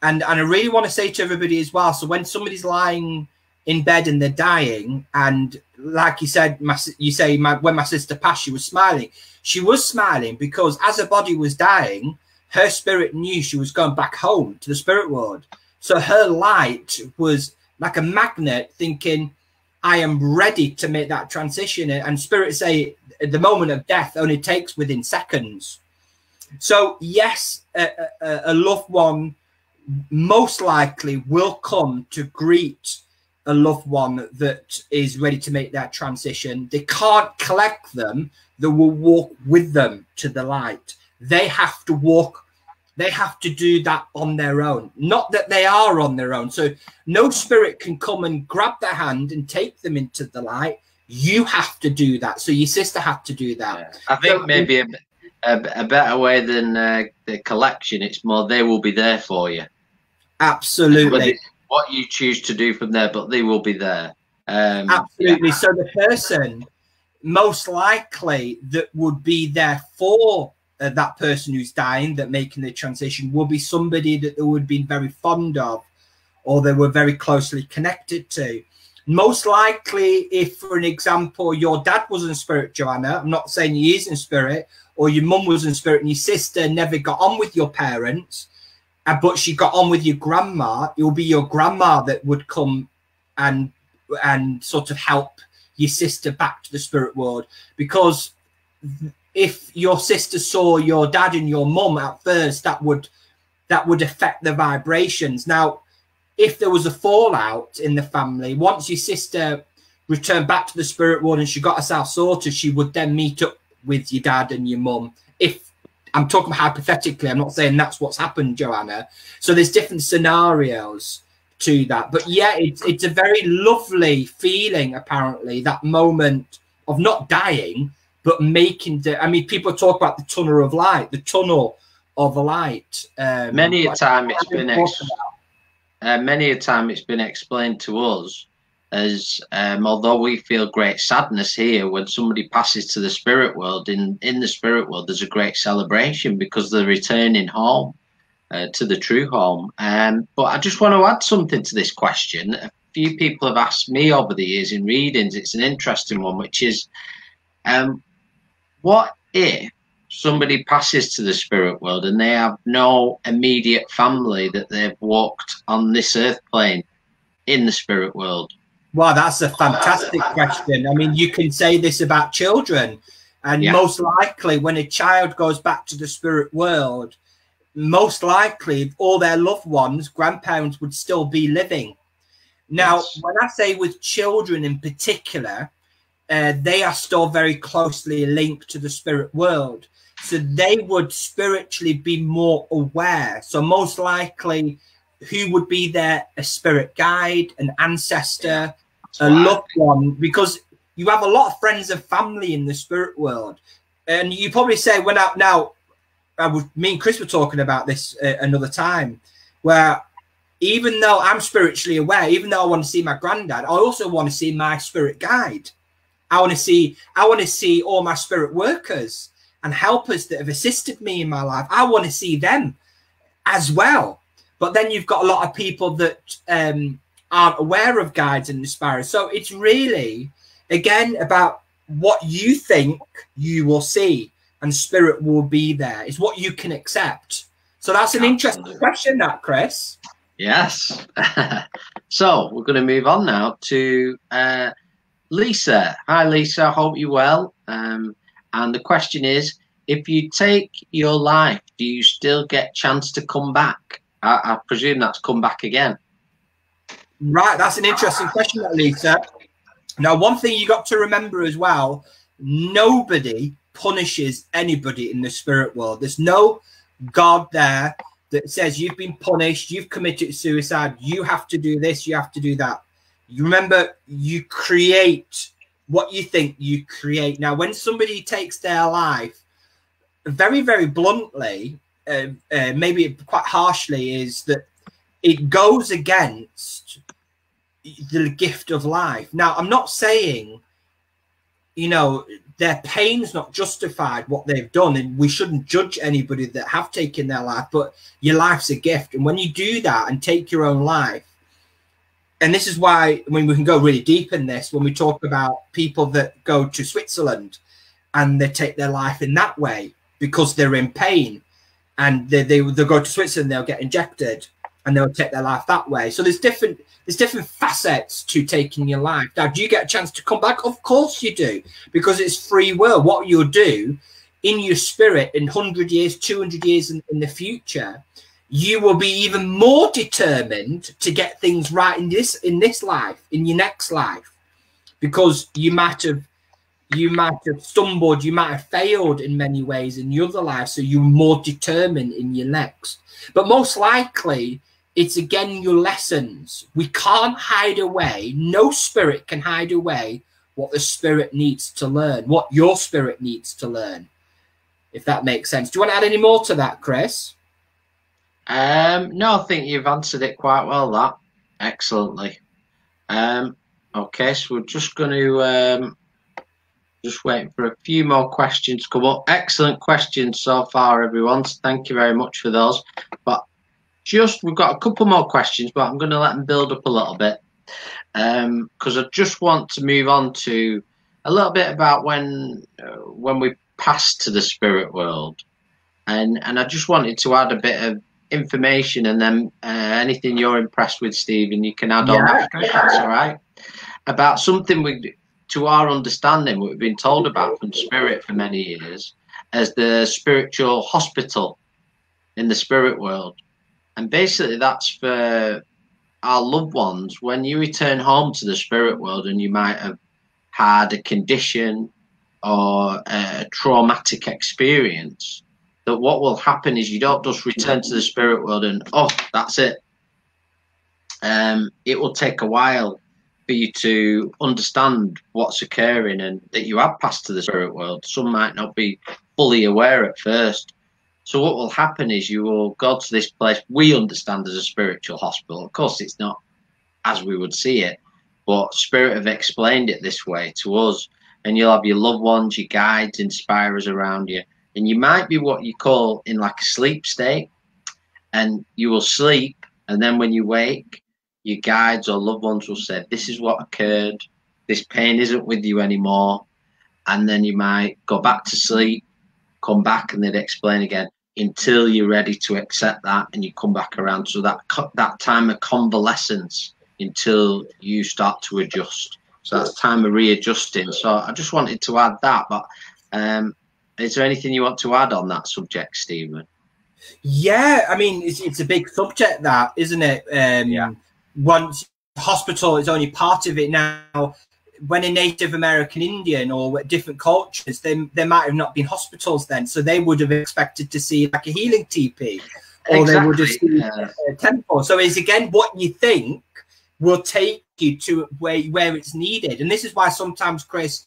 And I really want to say to everybody as well, so when somebody's lying in bed and they're dying, and like you said, when my sister passed, she was smiling. She was smiling because as her body was dying, her spirit knew she was going back home to the spirit world. So her light was like a magnet, thinking, I am ready to make that transition. And spirits say the moment of death only takes within seconds. So yes, a loved one most likely will come to greet a loved one that is ready to make that transition. They can't collect them. They will walk with them to the light. They have to walk. They have to do that on their own. Not that they are on their own. So no spirit can come and grab their hand and take them into the light. You have to do that. So your sister had to do that. Yeah. I think maybe a better way than the collection, it's more they will be there for you. Absolutely. What you choose to do from there, but they will be there. Absolutely. Yeah. So the person most likely that would be there for that person who's dying, that making the transition, will be somebody that they would be very fond of, or they were very closely connected to. Most likely, if, for an example, your dad was in spirit, Joanna, I'm not saying he is in spirit, or your mum was in spirit and your sister never got on with your parents, but she got on with your grandma, it will be your grandma that would come and sort of help your sister back to the spirit world. Because if your sister saw your dad and your mum at first, that would affect the vibrations. Now, if there was a fallout in the family, once your sister returned back to the spirit world and she got herself sorted, she would then meet up with your dad and your mum. If I'm talking hypothetically, I'm not saying that's what's happened, Joanna. So there's different scenarios to that. But yeah, it's a very lovely feeling, apparently, that moment of not dying, but making the, I mean, people talk about the tunnel of light, the tunnel of light. Many a time it's been explained to us as although we feel great sadness here when somebody passes to the spirit world, in the spirit world there's a great celebration because they're returning home, to the true home. But I just want to add something to this question. A few people have asked me over the years in readings. It's an interesting one, which is, what if somebody passes to the spirit world and they have no immediate family that they've walked on this earth plane in the spirit world? Well, that's a fantastic question. I mean, you can say this about children, and most likely when a child goes back to the spirit world, most likely all their loved ones, grandparents, would still be living. Now, when I say with children in particular, they are still very closely linked to the spirit world. So they would spiritually be more aware. So most likely, who would be there? A spirit guide, an ancestor, a loved one, because you have a lot of friends and family in the spirit world. And you probably say, when out now, me and Chris were talking about this another time, where even though I'm spiritually aware, even though I want to see my granddad, I also want to see my spirit guide. I want to see all my spirit workers and helpers that have assisted me in my life. I want to see them as well. But then you've got a lot of people that aren't aware of guides and inspirers. So it's really, again, about what you think you will see, and spirit will be there. It's what you can accept. So that's an interesting question, that, Chris. Yes. So we're going to move on now to Lisa. Hi, Lisa. I hope you're well. And the question is, if you take your life, do you still get chance to come back? I presume that's come back again. Right. That's an interesting question, Lisa. Now, one thing you got to remember as well, nobody punishes anybody in the spirit world. There's no God there that says you've been punished, you've committed suicide, you have to do this, you have to do that. You remember, you create what you think you create. Now, when somebody takes their life, very, very bluntly, maybe quite harshly, is that it goes against the gift of life. Now, I'm not saying, you know, their pain's not justified what they've done, and we shouldn't judge anybody that have taken their life, but your life's a gift. And when you do that and take your own life, and this is why, I mean, we can go really deep in this when we talk about people that go to Switzerland and they take their life in that way because they're in pain, and they'll go to Switzerland, they'll get injected, and they'll take their life that way. So there's different facets to taking your life. Now, do you get a chance to come back? Of course you do, because it's free will. What you'll do in your spirit in 100 years, 200 years in the future, you will be even more determined to get things right in this life, in your next life, because you might have stumbled, you might have failed in many ways in your other life, so you're more determined in your next. But most likely, it's again your lessons. We can't hide away. No spirit can hide away what the spirit needs to learn, what your spirit needs to learn, if that makes sense. Do you want to add any more to that, Chris? No, I think you've answered it quite well, that. Excellently. Okay, so we're just going to just waiting for a few more questions to come up. Excellent questions so far, everyone. So thank you very much for those. But we've got a couple more questions, but I'm going to let them build up a little bit, because I just want to move on to a little bit about when we pass to the spirit world, and I just wanted to add a bit of information, and then anything you're impressed with, Stephen, you can add on after, if that's all right, about something to our understanding, what we've been told about from spirit for many years as the spiritual hospital in the spirit world. And basically that's for our loved ones. When you return home to the spirit world and you might have had a condition or a traumatic experience, that what will happen is you don't just return to the spirit world and, oh, that's it. It will take a while for you to understand what's occurring and that you have passed to the spirit world. Some might not be fully aware at first. So what will happen is you will go to this place we understand as a spiritual hospital. Of course, it's not as we would see it, but Spirit have explained it this way to us. And you'll have your loved ones, your guides, inspirers around you, and you might be what you call in like a sleep state, and you will sleep, and then when you wake, your guides or loved ones will say, "This is what occurred. This pain isn't with you anymore." And then you might go back to sleep, come back, and they'd explain again until you're ready to accept that, and you come back around. So that time of convalescence until you start to adjust. So that's time of readjusting. So I just wanted to add that. But is there anything you want to add on that subject, Stephen? Yeah, I mean, it's a big subject, that, isn't it? Yeah. Once hospital is only part of it now. When a Native American Indian or different cultures, there might have not been hospitals then, so they would have expected to see like a healing TP, or exactly. They would have seen a temple. So it's again what you think will take you to where it's needed. And this is why sometimes, Chris,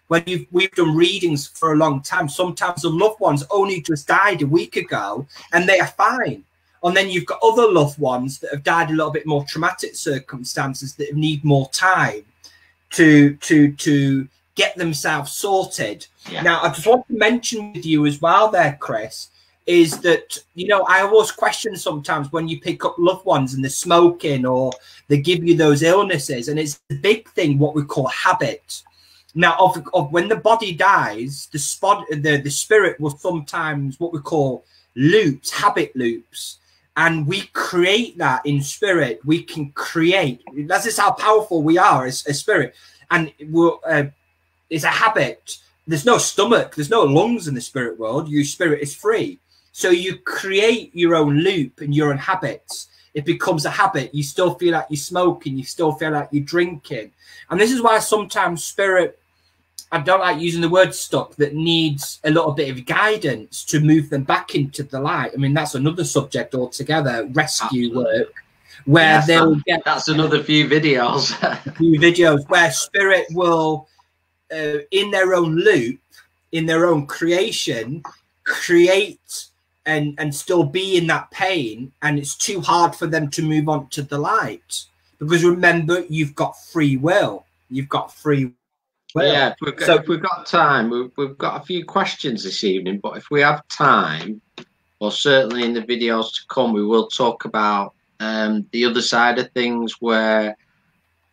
when we've done readings for a long time, sometimes the loved ones only just died a week ago and they are fine. And then you've got other loved ones that have died a little bit more traumatic circumstances that need more time to get themselves sorted. Yeah. Now, I just want to mention with you as well there, Chris, is that, you know, I always question sometimes when you pick up loved ones and they're smoking or they give you those illnesses, and it's a big thing, what we call habit. Now, of when the body dies, the spirit will sometimes what we call loops, habit loops. And we create that in spirit. We can create. That's just how powerful we are as a spirit. And it's a habit. There's no stomach. There's no lungs in the spirit world. Your spirit is free. So you create your own loop and your own habits. It becomes a habit. You still feel like you're smoking. You still feel like you're drinking. And this is why sometimes spirit, I don't like using the word stuck, that needs a little bit of guidance to move them back into the light. I mean, that's another subject altogether, rescue work, where they'll get... That's another few videos. Where spirit will, in their own loop, in their own creation, create and still be in that pain, and it's too hard for them to move on to the light. Because remember, you've got free will. You've got free will. Yeah, if we've got time, we've got a few questions this evening, but if we have time, or certainly in the videos to come, we will talk about the other side of things, where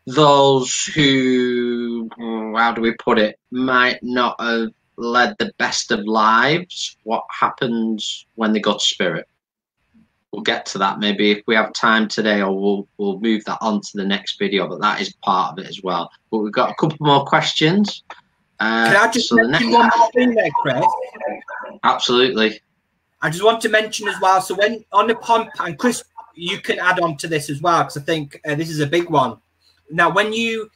those who, how do we put it, might not have led the best of lives, what happens when they go to spirit. We'll get to that maybe if we have time today, or we'll move that on to the next video, but that is part of it as well. But we've got a couple more questions. Can I just mention one more thing there, Chris? Absolutely. I just want to mention as well, so when on the pump, and Chris, you can add on to this as well, because I think this is a big one. Now, when you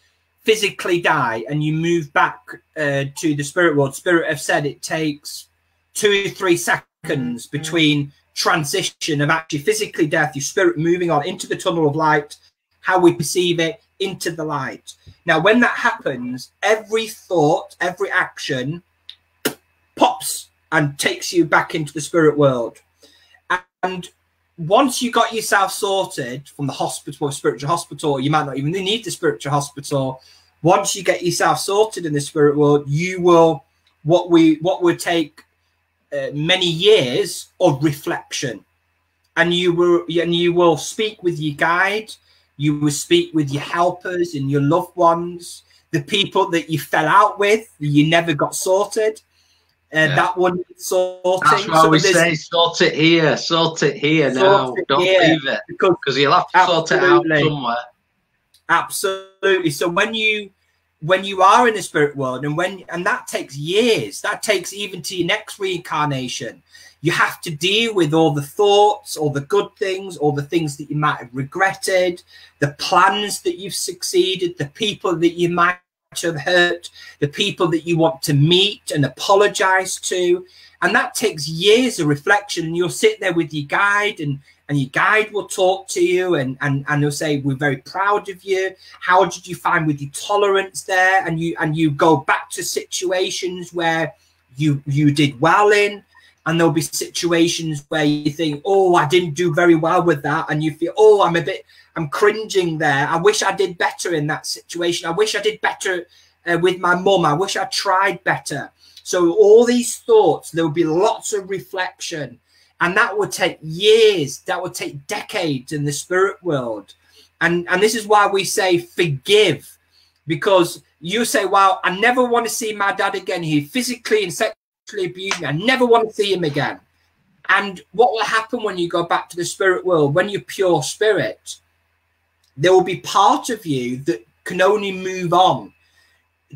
physically die and you move back to the spirit world, spirit have said it takes 2 or 3 seconds between transition of actually physically death, your spirit moving on into the tunnel of light, how we perceive it, into the light. Now, when that happens, every thought, every action pops and takes you back into the spirit world. And once you got yourself sorted from the hospital, spiritual hospital, you might not even need the spiritual hospital. Once you get yourself sorted in the spirit world, you will, what would take many years of reflection, and you will speak with your guide, you will speak with your helpers and your loved ones, the people that you fell out with, you never got sorted, that one needs sorting. That's why we say sort it here now, don't leave it, because you'll have to sort it out somewhere. Absolutely. So when you are in the spirit world, and that takes years, that takes even to your next reincarnation, you have to deal with all the thoughts, all the good things, all the things that you might have regretted, the plans that you've succeeded, the people that you might have hurt, the people that you want to meet and apologize to. And that takes years of reflection. And you'll sit there with your guide, and your guide will talk to you and they'll say, we're very proud of you. How did you find with your tolerance there? And you go back to situations where you did well in. and there'll be situations where you think, oh, I didn't do very well with that, and you feel, oh, I'm cringing there. I wish I did better in that situation. I wish I did better with my mum. I wish I tried better. So all these thoughts, there will be lots of reflection, and that would take years. That would take decades in the spirit world. And this is why we say forgive, because you say, well, I never want to see my dad again. He physically and sexually abused me. I never want to see him again. And what will happen when you go back to the spirit world, when you're pure spirit, there will be part of you that can only move on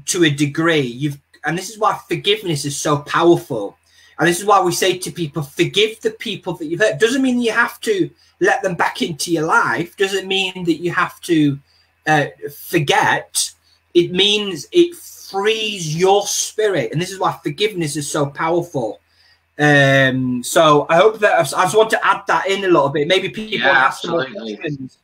to a degree. And this is why forgiveness is so powerful. And this is why we say to people, forgive the people that you've hurt. Doesn't mean you have to let them back into your life. Doesn't mean that you have to forget. It means it frees your spirit. And this is why forgiveness is so powerful. So I hope that I just want to add that in a little bit. Maybe people ask some more questions.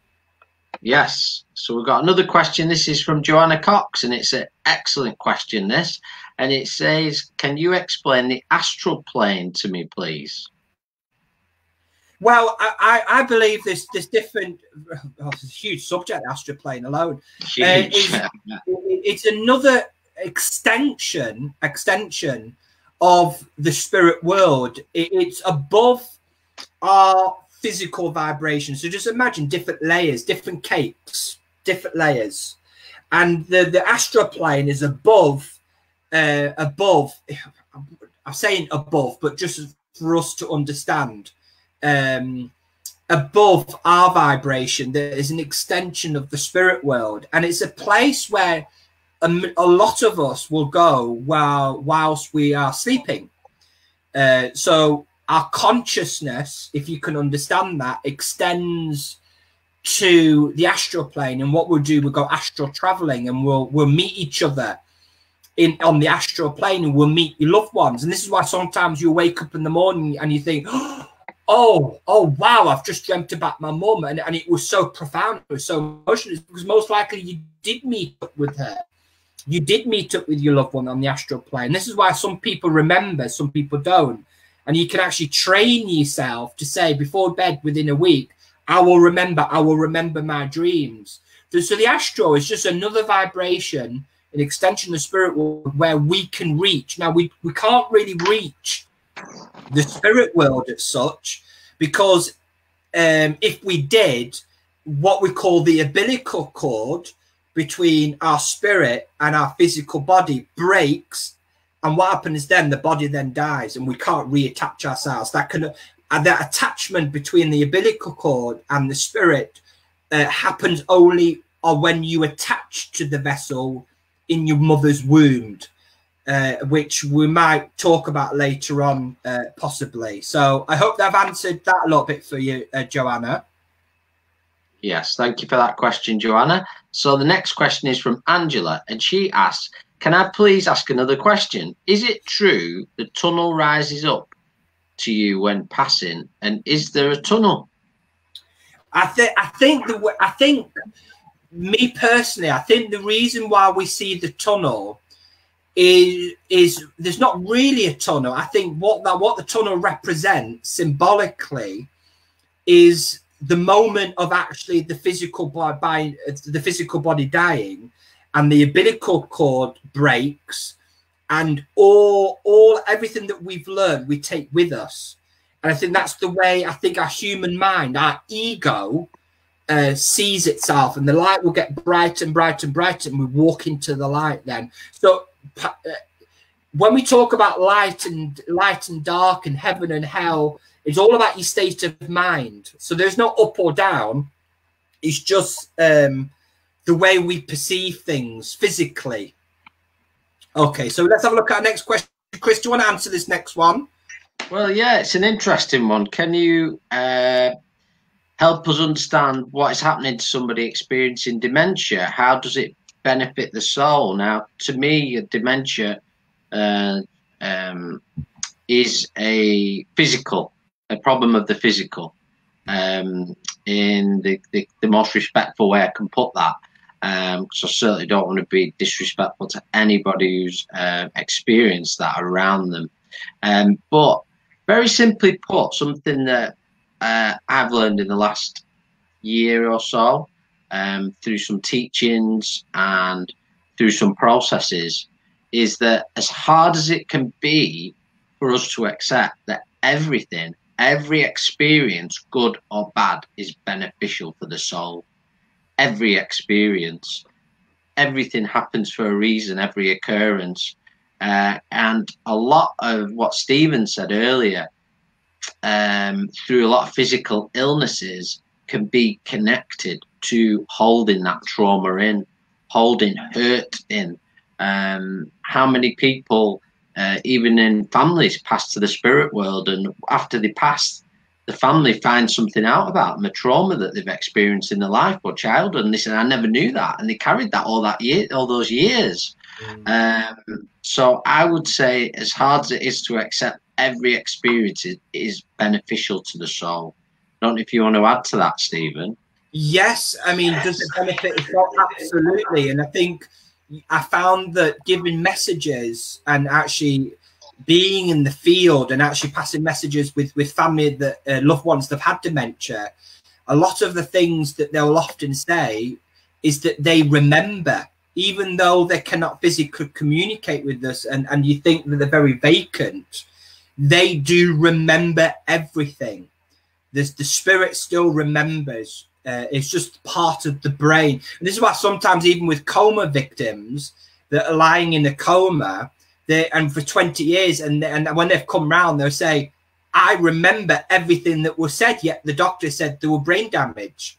Yes. So we've got another question. This is from Joanna Cox, and it's an excellent question, this. And it says, can you explain the astral plane to me, please? Well, I believe this different, it's a huge subject, astral plane alone. It's another extension of the spirit world. It's above our physical vibration. So just imagine different layers, different capes, different layers. And the astral plane is above, I'm saying above, but just for us to understand, above our vibration, there is an extension of the spirit world, and it's a place where a lot of us will go whilst we are sleeping. So our consciousness, if you can understand that, extends to the astral plane, and what we'll do, we'll go astral traveling, and we'll meet each other on the astral plane, and we'll meet your loved ones. And this is why sometimes you wake up in the morning and you think, oh wow, I've just dreamt about my mum, and it was so profound, it was so emotional, because most likely you did meet up with her. You did meet up with your loved one on the astral plane. This is why some people remember, some people don't. And you can actually train yourself to say before bed within a week, I will remember my dreams. So the astral is just another vibration, an extension of the spirit world where we can reach. Now, we can't really reach the spirit world as such, because if we did, what we call the umbilical cord between our spirit and our physical body breaks, and what happens then, the body then dies, and we can't reattach ourselves. That attachment between the umbilical cord and the spirit happens only when you attach to the vessel in your mother's womb, which we might talk about later on, possibly. So I hope that I've answered that a little bit for you, Joanna. Yes, thank you for that question, Joanna. So the next question is from Angela, and she asks, can I please ask another question? Is it true the tunnel rises up to you when passing, and is there a tunnel? I think me personally, I think the reason why we see the tunnel is there's not really a tunnel. I think what the tunnel represents symbolically is the moment of actually the physical body dying, and the umbilical cord breaks, and everything that we've learned we take with us. And I think that's the way I think our human mind, our ego, sees itself, and the light will get brighter and brighter and brighter, and we walk into the light then. So when we talk about light and dark and heaven and hell, it's all about your state of mind. So there's no up or down. It's just the way we perceive things physically. Okay, so let's have a look at our next question. Chris, do you want to answer this next one? Well, yeah, it's an interesting one. Can you help us understand what is happening to somebody experiencing dementia? How does it benefit the soul? Now, to me, dementia is a problem of the physical, in the most respectful way I can put that. Because I certainly don't want to be disrespectful to anybody who's experienced that around them. But very simply put, something that I've learned in the last year or so, through some teachings and through some processes, is that as hard as it can be for us to accept that everything, every experience, good or bad, is beneficial for the soul. Every experience, everything happens for a reason, every occurrence. And a lot of what Stephen said earlier, through a lot of physical illnesses, can be connected to holding that trauma in, holding hurt in. How many people, even in families, pass to the spirit world, and after they pass, the family finds something out about them, a trauma that they've experienced in their life or childhood, and they said, "I never knew that," and they carried that all those years. So I would say, as hard as it is to accept, every experience is beneficial to the soul. I don't know if you want to add to that, Stephen. Yes, I mean, does it benefit the soul? Absolutely. And I think I found that giving messages and actually being in the field and actually passing messages with family that loved ones that have had dementia, a lot of the things that they'll often say is that they remember, even though they cannot physically communicate with us, and you think that they're very vacant, they do remember everything. The spirit still remembers. It's just part of the brain. And this is why sometimes even with coma victims that are lying in a coma, and for 20 years, and when they've come round, they'll say, "I remember everything that was said," yet the doctor said there were brain damage.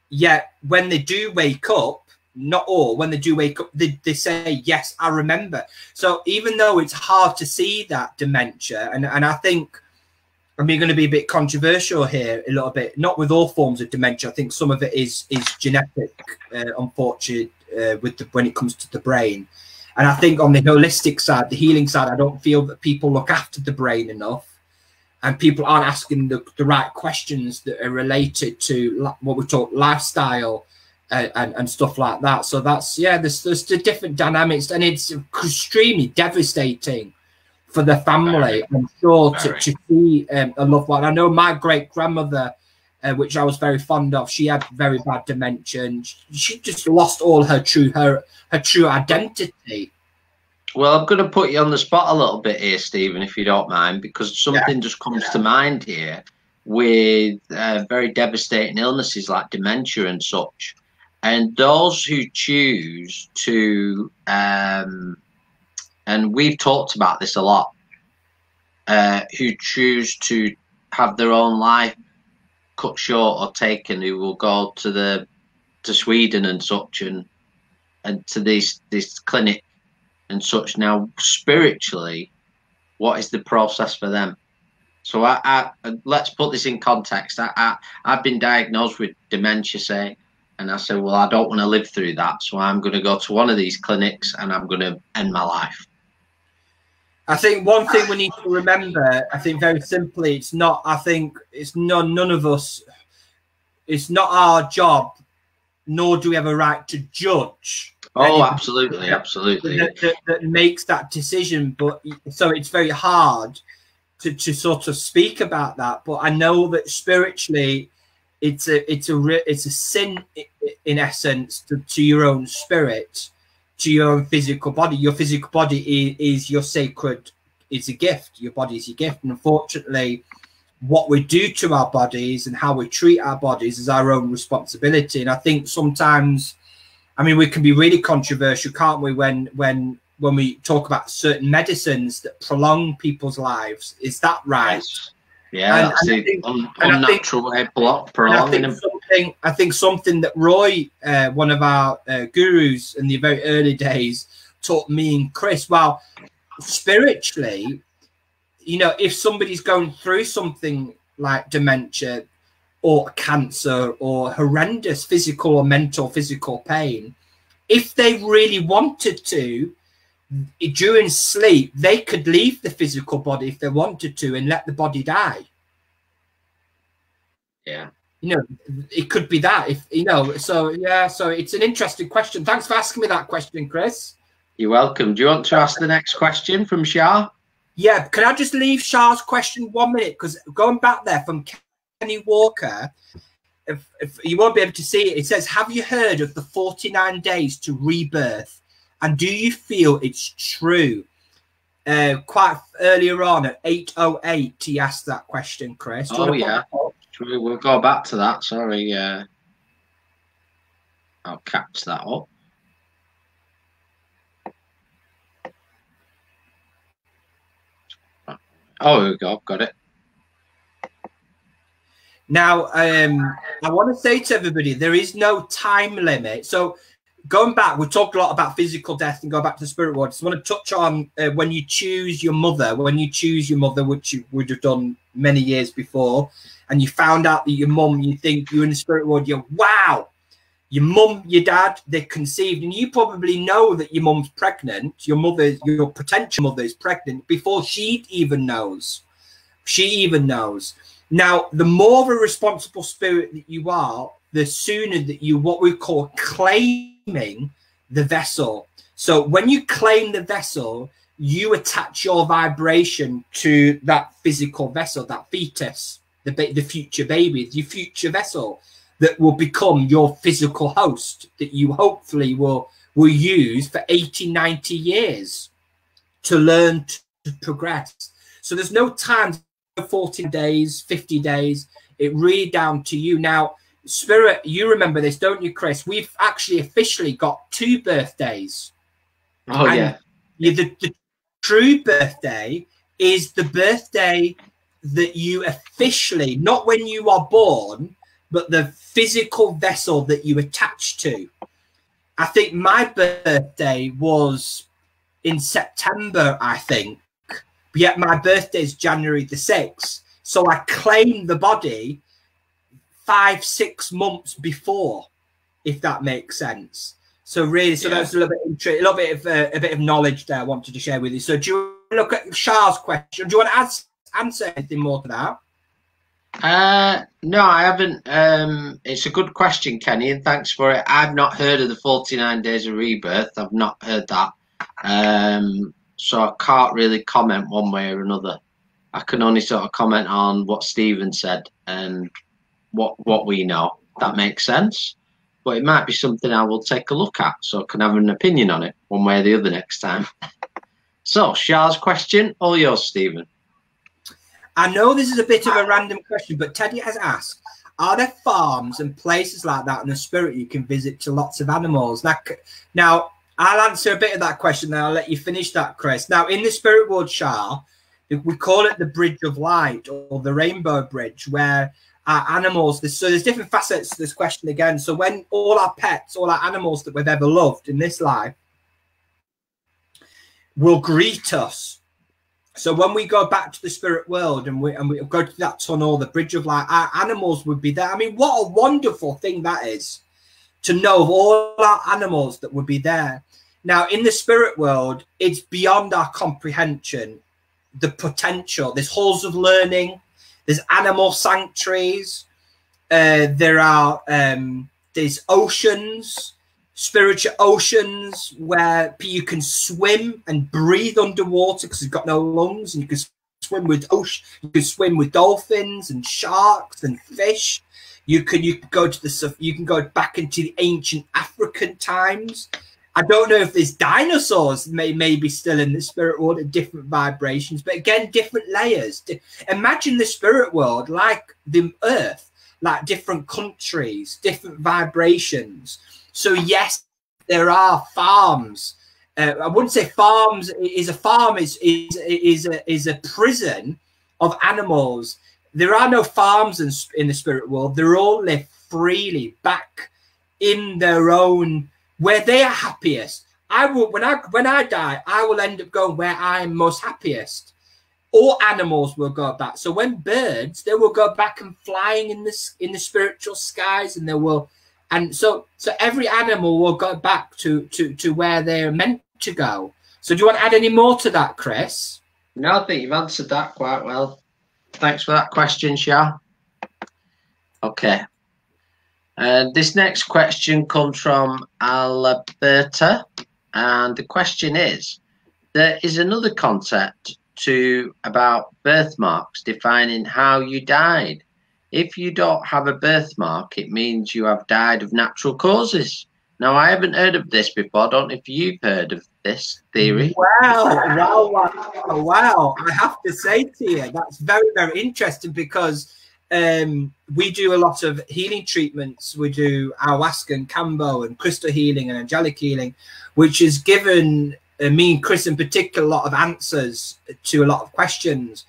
Yet when they do wake up, not all, when they do wake up, they say, "Yes, I remember." So even though it's hard to see that dementia, and I think, I'm going to be a bit controversial here a little bit, not with all forms of dementia. I think some of it is genetic, unfortunately, when it comes to the brain. And I think on the holistic side, the healing side, I don't feel that people look after the brain enough, and people aren't asking the right questions that are related to what we talk lifestyle and stuff like that. So that's, yeah, there's the different dynamics, and it's extremely devastating for the family, I'm sure, to see a loved one. I know my great grandmother, which I was very fond of, she had very bad dementia, and she just lost all her true identity. Well, I'm going to put you on the spot a little bit here, Stephen, if you don't mind, because something just comes to mind here with very devastating illnesses like dementia and such. And those who choose to, and we've talked about this a lot, who choose to have their own life cut short or taken, who will go to Sweden and such, and to this clinic and such. Now, spiritually, what is the process for them? So let's put this in context. I've been diagnosed with dementia, say, and I said, well, I don't want to live through that, so I'm going to go to one of these clinics and I'm going to end my life. I think one thing we need to remember, I think very simply, it's not, I think it's none of us, it's not our job, nor do we have a right to judge. Oh, absolutely, absolutely. That makes that decision. But so it's very hard to sort of speak about that. But I know that spiritually, it's a sin in essence to your own spirit, to your own physical body. Your physical body is your sacred, it's a gift. Your body is your gift. And unfortunately, what we do to our bodies and how we treat our bodies is our own responsibility. And I think sometimes, I mean, we can be really controversial, can't we, when we talk about certain medicines that prolong people's lives? Is that right? Yes. Yeah, that's the unnatural way of prolonging them. I think something that Roy, one of our gurus in the very early days, taught me and Chris, well, spiritually, you know, if somebody's going through something like dementia or cancer or horrendous physical or mental physical pain, if they really wanted to, during sleep, they could leave the physical body if they wanted to and let the body die. Yeah. You know, it could be that, if you know. So yeah, so it's an interesting question. Thanks for asking me that question, Chris. You're welcome. Do you want to ask the next question from Shah? Yeah, can I just leave Charles' question 1 minute? Because going back there from Kenny Walker, if you won't be able to see it, it says, have you heard of the 49 days to rebirth? And do you feel it's true? Quite earlier on at 8:08, he asked that question, Chris. Oh, yeah. We'll go back to that. Sorry. I'll catch that up. Oh, here we go. I've got it. Now, I want to say to everybody, there is no time limit. So going back, we talked a lot about physical death and go back to the spirit world. I just want to touch on when you choose your mother, which you would have done many years before, and you found out that your mum, you think you're in the spirit world, you're, wow, your mum, your dad, they're conceived, and you probably know that your mum's pregnant, your potential mother is pregnant before she even knows. Now, the more of a responsible spirit that you are, the sooner that you, what we call claiming the vessel. So when you claim the vessel, you attach your vibration to that physical vessel, that fetus, the future baby, your future vessel that will become your physical host that you hopefully will use for 80, 90 years to learn to progress. So there's no time, 14 days, 50 days, it really down to you. Now, Spirit, you remember this, don't you, Chris? We've actually officially got 2 birthdays. Oh, and yeah. The true birthday is the birthday that you officially, not when you are born, but the physical vessel that you attach to. I think my birthday was in September, I think. But yet my birthday is January the 6th. So I claimed the body 5-6 months before, if that makes sense. So really, that's a little bit of knowledge there I wanted to share with you. So do you look at Charles' question? Do you want to answer anything more to that? No, I haven't. It's a good question, Kenny, and thanks for it. I've not heard of the 49 days of rebirth. I've not heard that. So I can't really comment one way or another. I can only sort of comment on what Stephen said and what we know. That makes sense. But it might be something I will take a look at, so I can have an opinion on it one way or the other next time. So, Char's question, all yours, Stephen. I know this is a bit of a random question, but Teddy has asked, are there farms and places like that in the spirit you can visit to lots of animals? Now, I'll answer a bit of that question, then I'll let you finish that, Chris. Now, in the spirit world, Char, we call it the Bridge of Light or the Rainbow Bridge, where our animals, so there's different facets to this question again. So when all our pets, all our animals that we've ever loved in this life will greet us. So when we go back to the spirit world and we go to that tunnel, the Bridge of Light, our animals would be there. I mean, what a wonderful thing that is, to know of all our animals that would be there. Now, in the spirit world, it's beyond our comprehension, the potential. There's halls of learning, there's animal sanctuaries, there's oceans, spiritual oceans where you can swim and breathe underwater because you've got no lungs, and you can swim with dolphins and sharks and fish. You can go back into the ancient African times. I don't know if there's dinosaurs maybe still in the spirit world at different vibrations, but again, different layers. Imagine the spirit world like the earth, like different countries, different vibrations. So yes, there are farms. I wouldn't say farms. Is a farm is a prison of animals. There are no farms in the spirit world. They're all live freely back in their own, where they are happiest. When I die, I will end up going where I am most happiest. All animals will go back. So when birds, they will go back and flying in the spiritual skies, and they will. And so every animal will go back to where they're meant to go. So do you want to add any more to that, Chris? No, I think you've answered that quite well. Thanks for that question, Shah. Okay. This next question comes from Alberta, and the question is, there is another concept to about birthmarks defining how you died. If you don't have a birthmark, it means you have died of natural causes. Now, I haven't heard of this before. I don't know if you've heard of this theory. Wow. I have to say to you, that's very, very interesting, because we do a lot of healing treatments. We do ayahuasca and Kambo and crystal healing and angelic healing, which has given me and Chris in particular a lot of answers to a lot of questions.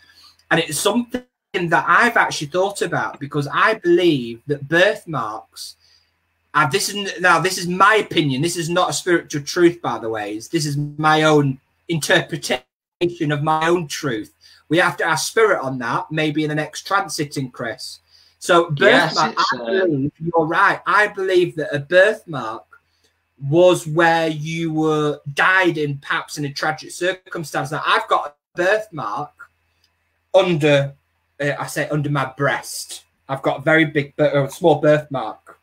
And it's something that I've actually thought about, because I believe that birthmarks, this is my opinion, this is not a spiritual truth, by the way, this is my own interpretation of my own truth. We have to ask spirit on that, maybe in the next transiting, Chris. So birthmark, yes, I believe you're right. I believe that a birthmark was where you were died in, perhaps in a tragic circumstance. Now, I've got a birthmark under under my breast. I've got a very big, small birthmark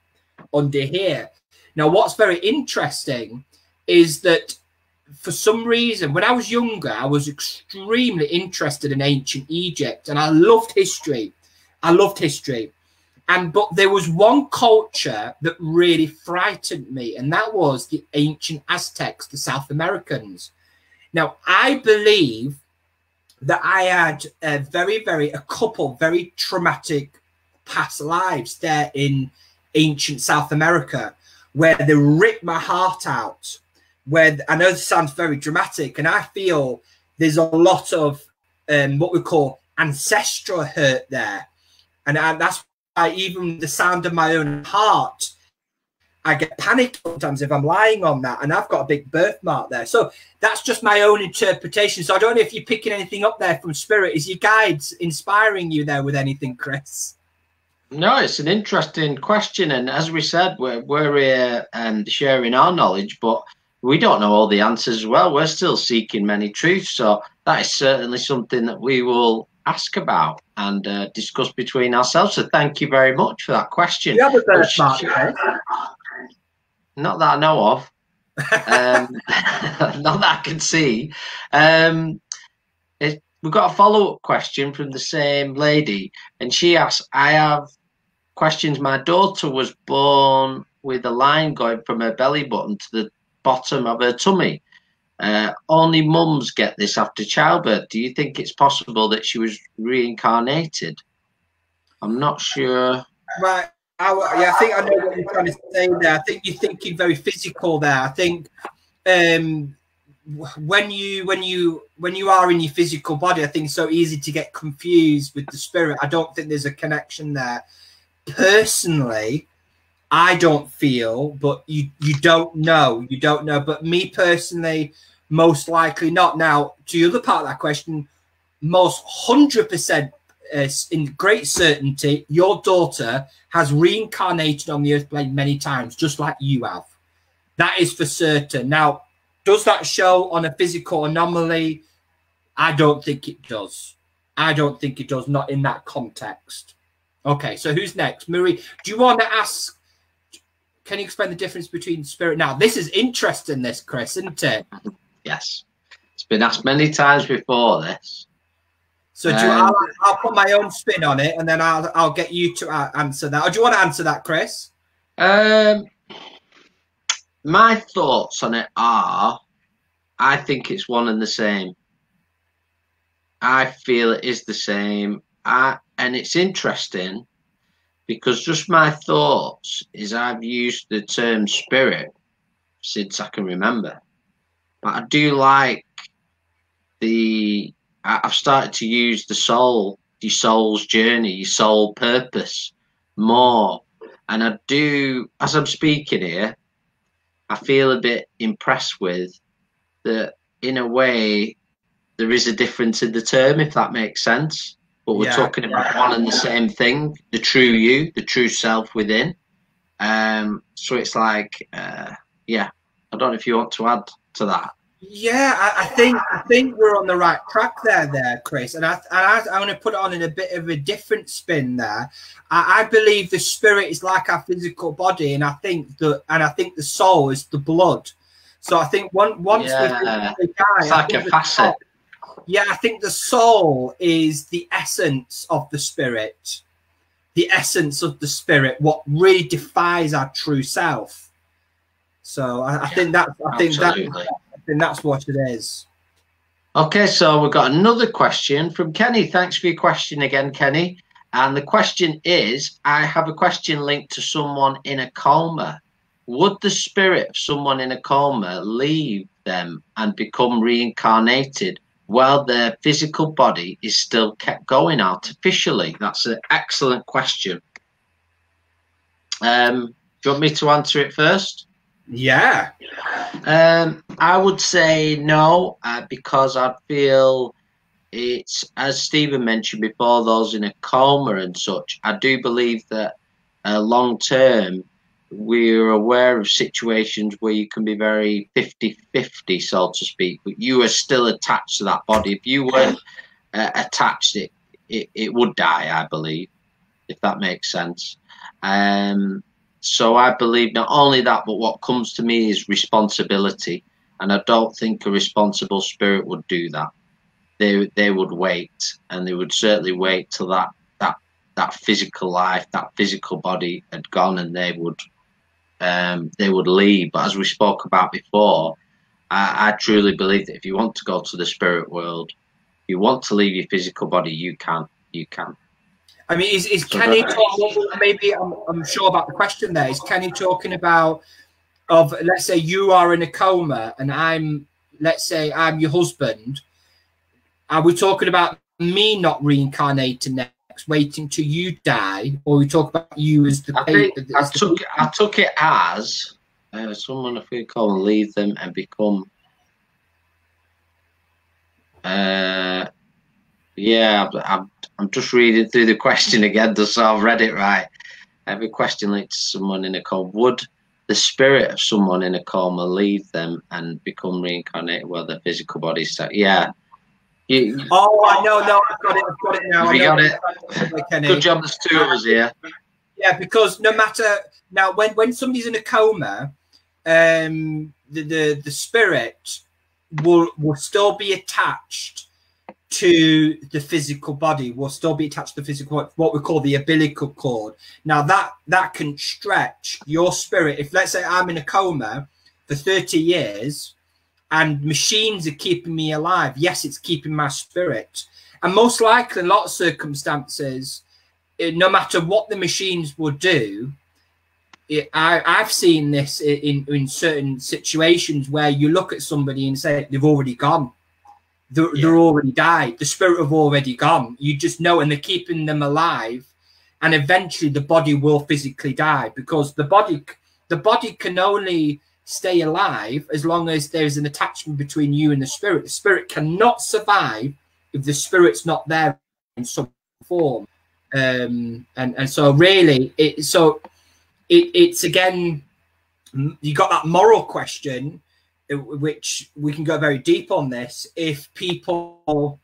under here. Now, what's very interesting is that for some reason, when I was younger, I was extremely interested in ancient Egypt, and I loved history. But there was one culture that really frightened me, and that was the ancient Aztecs, the South Americans. Now, I believe that I had a couple very traumatic past lives there in ancient South America, where they ripped my heart out. Where, I know this sounds very dramatic, and I feel there's a lot of what we call ancestral hurt there, and that's why even the sound of my own heart, I get panicked sometimes if I'm lying on that, and I've got a big birthmark there. So that's just my own interpretation. So I don't know if you're picking anything up there from spirit. Is your guides inspiring you there with anything, Chris? No, it's an interesting question, and as we said, we're here and sharing our knowledge, but we don't know all the answers as well. We're still seeking many truths, so that is certainly something that we will ask about and discuss between ourselves. So thank you very much for that question. You have a birthmark, not that I know of. Not that I can see. We've got a follow-up question from the same lady, and she asks, I have questions. My daughter was born with a line going from her belly button to the bottom of her tummy. Only mums get this after childbirth. Do you think it's possible that she was reincarnated? I'm not sure. Right. I think I know what you're trying to say there. I think you're thinking very physical there. I think when you are in your physical body, I think it's so easy to get confused with the spirit. I don't think there's a connection there. Personally, I don't feel, but you don't know. You don't know. But me personally, most likely not. Now, to the other part of that question, most 100% in great certainty, your daughter has reincarnated on the earth plane many times, just like you have. That is for certain. Now, does that show on a physical anomaly? I don't think it does. I don't think it does, not in that context. Okay, so who's next? Marie, do you want to ask, can you explain the difference between spirit? Now, this is interesting, this, Chris, isn't it? Yes. It's been asked many times before, this. So I'll put my own spin on it, and then I'll get you to answer that. Or do you want to answer that, Chris? My thoughts on it are, I think it's one and the same. I feel it is the same. And it's interesting because just my thoughts is I've used the term spirit since I can remember. But I do like I've started to use the soul, your soul's journey, your soul purpose more. And I do, as I'm speaking here, I feel a bit impressed with that. In a way, there is a difference in the term, if that makes sense. But we're talking about one and the same thing, the true you, the true self within. So it's like, I don't know if you want to add to that. Yeah, I think we're on the right track there, Chris. And I want to put it on in a bit of a different spin there. I believe the spirit is like our physical body, and I think the soul is the blood. So I think once we die, it's like a facet. Yeah, I think the soul is the essence of the spirit. The essence of the spirit, what really defies our true self. So I think that's what it is. Okay, so we've got another question from Kenny. Thanks for your question again, Kenny. And the question is, I have a question linked to someone in a coma. Would the spirit of someone in a coma leave them and become reincarnated while their physical body is still kept going artificially? That's an excellent question. Do you want me to answer it first? Yeah. I would say no, because I feel it's, as Stephen mentioned before, those in a coma and such. I do believe that long term, we're aware of situations where you can be very 50-50, so to speak, but you are still attached to that body. If you weren't attached, it would die, I believe, if that makes sense. So I believe not only that, but what comes to me is responsibility. And I don't think a responsible spirit would do that. They would wait, and they would certainly wait till that physical life, that physical body had gone, and they would leave. But as we spoke about before, I truly believe that if you want to go to the spirit world, you want to leave your physical body, you can. I mean, is Kenny talking? Maybe I'm sure about the question there. Is Kenny talking about let's say you are in a coma and let's say I'm your husband? Are we talking about me not reincarnating next, waiting till you die, or we talk about you as the? I took it as someone if we call and leave them and become. Yeah, I'm just reading through the question again, so I've read it right. Every question linked to someone in a coma. Would the spirit of someone in a coma leave them and become reincarnated while their physical body set? Yeah. I know, I've got it now. You got it. Good job, there's two of us here. Yeah, because no matter now, when somebody's in a coma, the spirit will still be attached to the physical body, will still be attached to the physical, what we call the umbilical cord. Now that can stretch your spirit. If let's say I'm in a coma for 30 years and machines are keeping me alive, yes, it's keeping my spirit. And most likely in a lot of circumstances, no matter what the machines will do, I've seen this in certain situations where you look at somebody and say they've already gone. They're already died. The spirit have already gone. You just know, and they're keeping them alive. And eventually the body will physically die, because the body can only stay alive as long as there's an attachment between you and the spirit. The spirit cannot survive if the spirit's not there in some form. And so really, it's again, you got that moral question, which we can go very deep on this. If people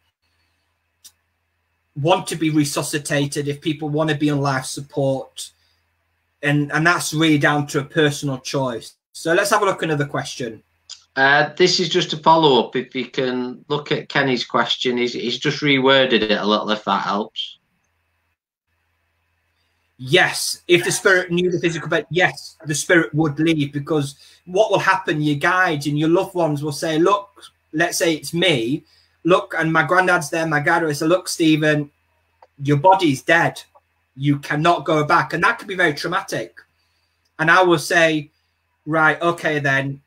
want to be resuscitated, if people want to be on life support, and that's really down to a personal choice. So let's have a look at another question. This is just a follow-up. If you can look at Kenny's question, he's just reworded it a little, if that helps. Yes, if the spirit knew the physical bed, yes, the spirit would leave, because what will happen, your guides and your loved ones will say, look, let's say it's me, look, and my granddad's there, my dad will say, look, Stephen, your body's dead. You cannot go back. And that can be very traumatic. And I will say, right, okay, then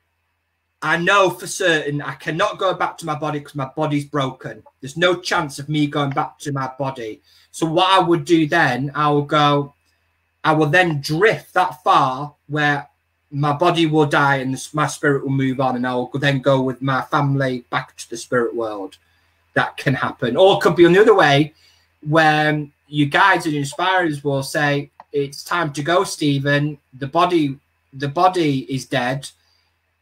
I know for certain I cannot go back to my body because my body's broken. There's no chance of me going back to my body. So what I would do then, I will then drift that far where my body will die and my spirit will move on, and I will then go with my family back to the spirit world. That can happen. Or it could be another way where your guides and inspirers will say, it's time to go, Stephen. The body is dead.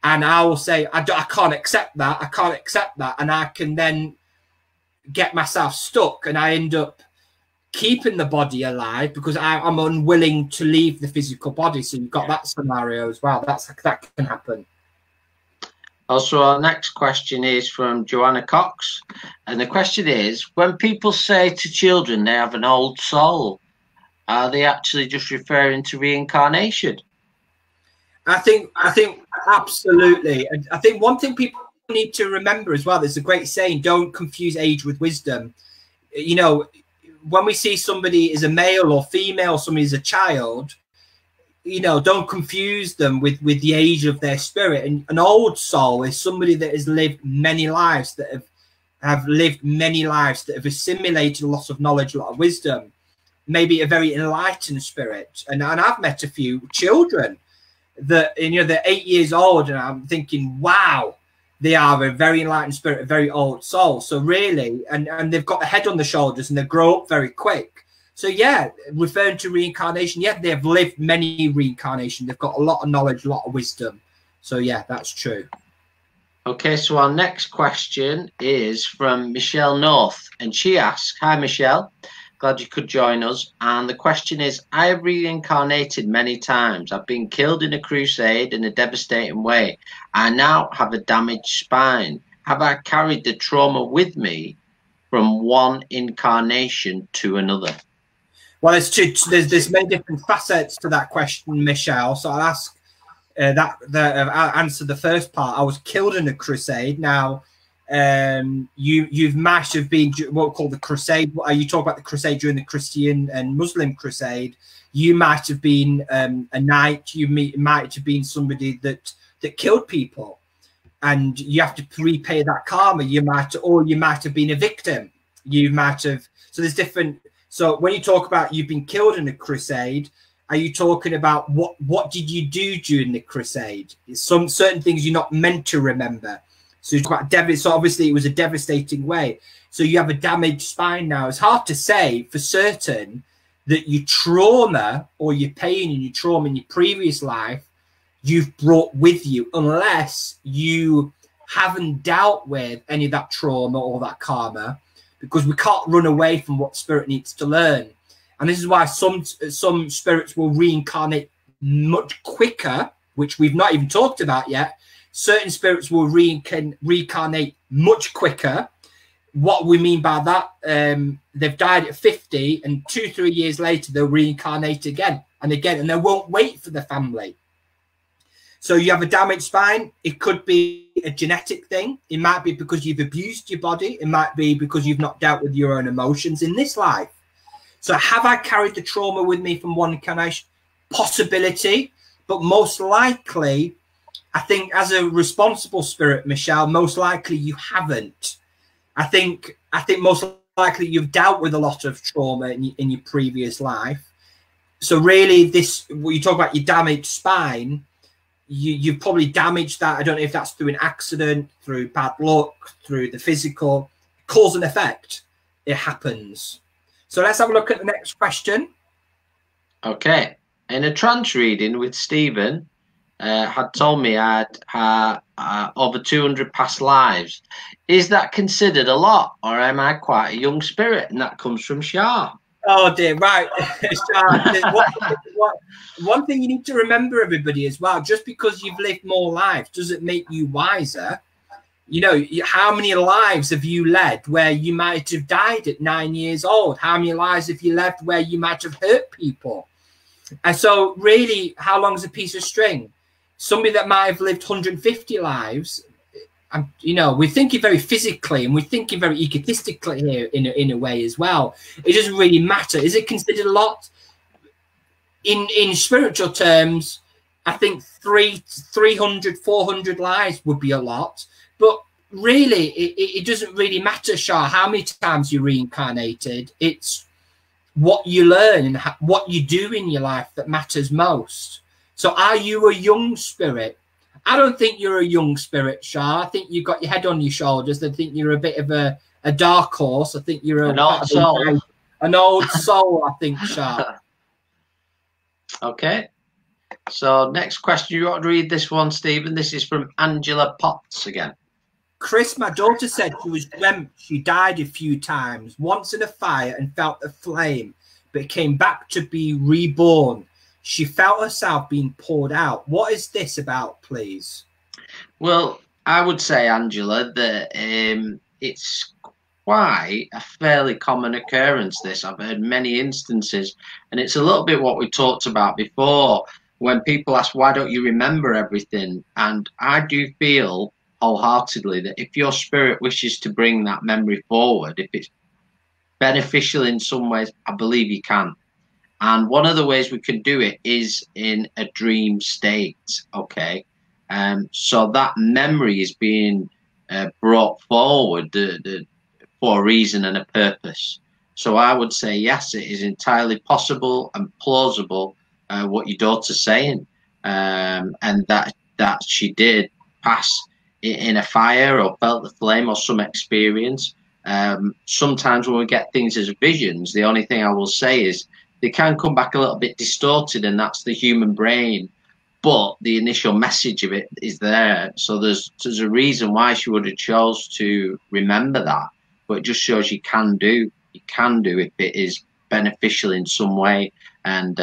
And I will say, I can't accept that. I can't accept that. And I can then get myself stuck, and I end up keeping the body alive because I'm unwilling to leave the physical body. So you've got that scenario as well. That can happen. Also, our next question is from Joanna Cox. And the question is, when people say to children they have an old soul, are they actually just referring to reincarnation? I think absolutely. And I think one thing people need to remember as well, there's a great saying, don't confuse age with wisdom. You know, when we see somebody is a male or female, somebody is a child, you know, don't confuse them with the age of their spirit. And an old soul is somebody that has lived many lives, that have lived many lives, that have assimilated a lot of knowledge, a lot of wisdom, maybe a very enlightened spirit. And I've met a few children that, you know, they're 8 years old, and I'm thinking, wow, they are a very enlightened spirit, a very old soul. So really, and they've got a head on the shoulders, and they grow up very quick. So yeah, referring to reincarnation, yeah, they've lived many reincarnations. They've got a lot of knowledge, a lot of wisdom. So yeah, that's true. Okay, so our next question is from Michelle North, and she asks, "Hi Michelle, glad you could join us. And the question is, I have reincarnated many times. I've been killed in a crusade in a devastating way. I now have a damaged spine. Have I carried the trauma with me from one incarnation to another?" Well, there's many different facets to that question, Michelle. So I'll ask I'll answer the first part. I was killed in a crusade. Now, you might have been what we call the crusade. You talk about the crusade during the Christian and Muslim crusade. You might have been a knight. You might have been somebody that killed people, and you have to repay that karma. You might have been a victim. You might have. So there's different. So when you talk about you've been killed in a crusade, are you talking about what did you do during the crusade? Some certain things you're not meant to remember. So it's quite so obviously it was a devastating way. So you have a damaged spine now. It's hard to say for certain that your trauma or your pain and your trauma in your previous life you've brought with you, unless you haven't dealt with any of that trauma or that karma, because we can't run away from what spirit needs to learn. And this is why some spirits will reincarnate much quicker, which we've not even talked about yet. Certain spirits will reincarnate much quicker. What we mean by that, they've died at 50, and 2-3 years later, they'll reincarnate again and again, and they won't wait for the family. So you have a damaged spine. It could be a genetic thing. It might be because you've abused your body. It might be because you've not dealt with your own emotions in this life. So have I carried the trauma with me from one incarnation? Possibility, but most likely, I think as a responsible spirit, Michelle, most likely you haven't. I think most likely you've dealt with a lot of trauma in your previous life. So really, when you talk about your damaged spine, you've probably damaged that. I don't know if that's through an accident, through bad luck, through the physical. Cause and effect. It happens. So let's have a look at the next question. Okay. In a trance reading with Stephen, had told me I had over 200 past lives. Is that considered a lot, or am I quite a young spirit? And that comes from Shah. Oh dear, right. One thing you need to remember, everybody, as well, just because you've lived more lives doesn't make you wiser. You know, how many lives have you led where you might have died at 9 years old? How many lives have you lived where you might have hurt people? And so really, how long is a piece of string? Somebody that might have lived 150 lives, you know, we're thinking very physically, and we're thinking very egotistically here in a way as well. It doesn't really matter. Is it considered a lot? In spiritual terms, I think 300, 400 lives would be a lot. But really, it doesn't really matter, Shah, how many times you reincarnated. It's what you learn and what you do in your life that matters most. So are you a young spirit? I don't think you're a young spirit, Shah. I think you've got your head on your shoulders. I think you're a bit of a dark horse. I think you're an old soul. An old soul, I think, Shah. Okay. So next question, you want to read this one, Stephen? This is from Angela Potts again. Chris, my daughter said she was dreamt she died a few times, once in a fire and felt a flame, but came back to be reborn. She felt herself being poured out. What is this about, please? Well, I would say, Angela, that it's quite a fairly common occurrence. This I've heard many instances, and it's a little bit what we talked about before. When people ask, "Why don't you remember everything?" and I do feel wholeheartedly that if your spirit wishes to bring that memory forward, if it's beneficial in some ways, I believe you can. And one of the ways we can do it is in a dream state. Okay. So that memory is being brought forward for a reason and a purpose. So I would say, yes, it is entirely possible and plausible what your daughter's saying, and that she did pass in a fire or felt the flame or some experience. Sometimes when we get things as visions, the only thing I will say is they can come back a little bit distorted, and that's the human brain. But the initial message of it is there, so there's a reason why she would have chose to remember that. But it just shows you can do if it is beneficial in some way, and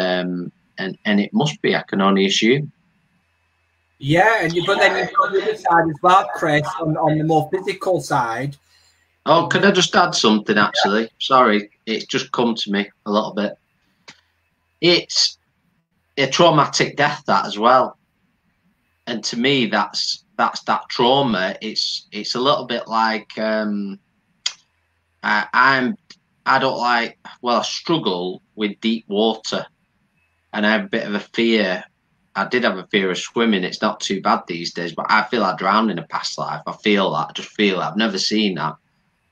it must be. I can only assume. Yeah, but then you've got the other side as well, Chris, on the more physical side. Oh, could I just add something? Actually, sorry, it's just come to me a little bit. It's a traumatic death, that as well, and to me, that's that trauma. It's a little bit like I don't like. Well, I struggle with deep water, and I have a bit of a fear. I did have a fear of swimming. It's not too bad these days, but I feel I drowned in a past life. I feel that. I just feel it. I've never seen that,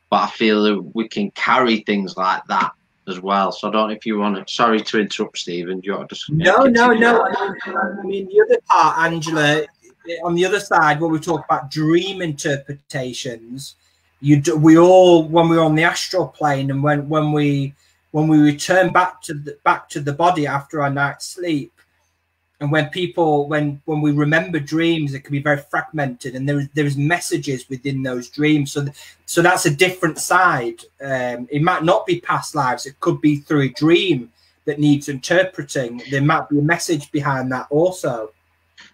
but I feel that we can carry things like that as well. So I don't know if you want to. Sorry to interrupt, Stephen. Do you want to just No. I mean, the other part, Angela, on the other side, when we talk about dream interpretations, we all, when we're on the astral plane, and when we return back to the body after our night's sleep, and when we remember dreams, it can be very fragmented, and there's messages within those dreams. So that's a different side. It might not be past lives. It could be through a dream that needs interpreting. There might be a message behind that also.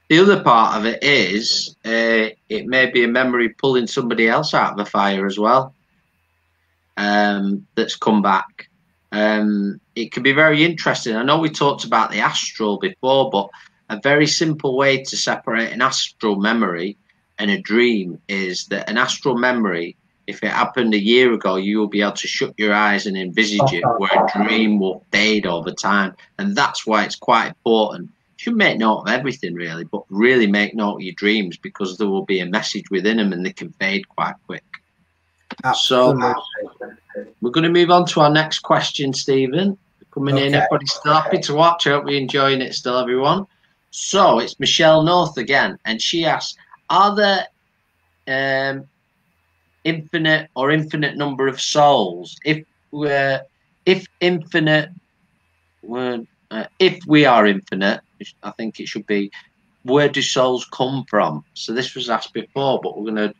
The other part of it is it may be a memory pulling somebody else out of a fire as well, that's come back. It can be very interesting. I know we talked about the astral before, but a very simple way to separate an astral memory and a dream is that an astral memory, if it happened a year ago, you will be able to shut your eyes and envisage it, where a dream will fade over time. And that's why it's quite important. You should make note of everything, really, but really make note of your dreams, because there will be a message within them and they can fade quite quick. Absolutely. So we're going to move on to our next question, Stephen. Coming in, everybody's still happy to watch. I hope you're enjoying it still, everyone. So it's Michelle North again, and she asks, are there infinite number of souls? If we are infinite, I think it should be, where do souls come from? So this was asked before, but we're going to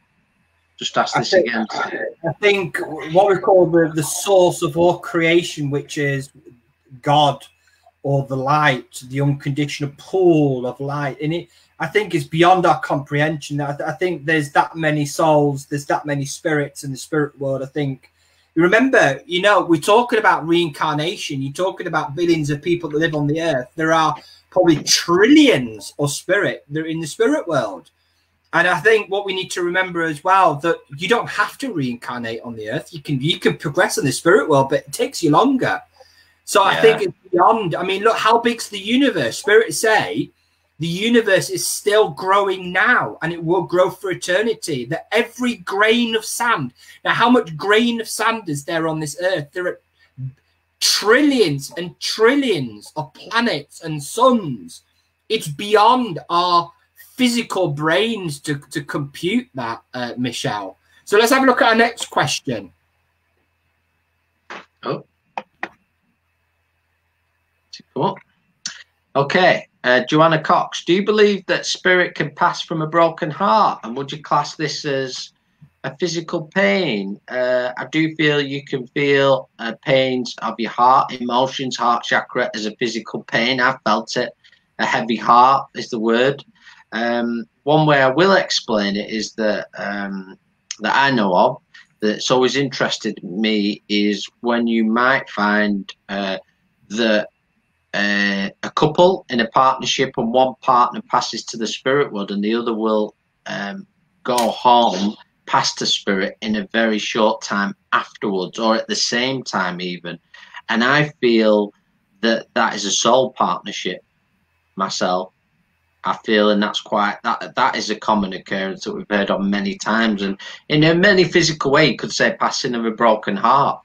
just ask this again. I think what we call the source of all creation, which is God or the light, the unconditional pool of light in it, I think is beyond our comprehension. I think there's that many souls, there's that many spirits in the spirit world. I think, you remember, we're talking about reincarnation. You're talking about billions of people that live on the earth. There are probably trillions of spirit that are in the spirit world. And I think what we need to remember as well, that you don't have to reincarnate on the earth. You can progress in the spirit world, but it takes you longer. So I think it's beyond. I mean, look, how big's the universe? Spirits say the universe is still growing now, and it will grow for eternity. That every grain of sand. Now, how much grain of sand is there on this earth? There are trillions and trillions of planets and suns. It's beyond our physical brains to compute that, Michelle. So let's have a look at our next question. Oh, cool. Okay, Joanna Cox, do you believe that spirit can pass from a broken heart, and would you class this as a physical pain? I do feel you can feel pains of your heart, emotions, heart chakra as a physical pain. I've felt it. A heavy heart is the word. One way I will explain it is that that I know of, that's always interested me, is when you might find that a couple in a partnership and one partner passes to the spirit world and the other will go home past the spirit in a very short time afterwards, or at the same time even. And I feel that that is a soul partnership myself. I feel, and that's quite that is a common occurrence that we've heard of many times, and in a many physical way, you could say passing of a broken heart.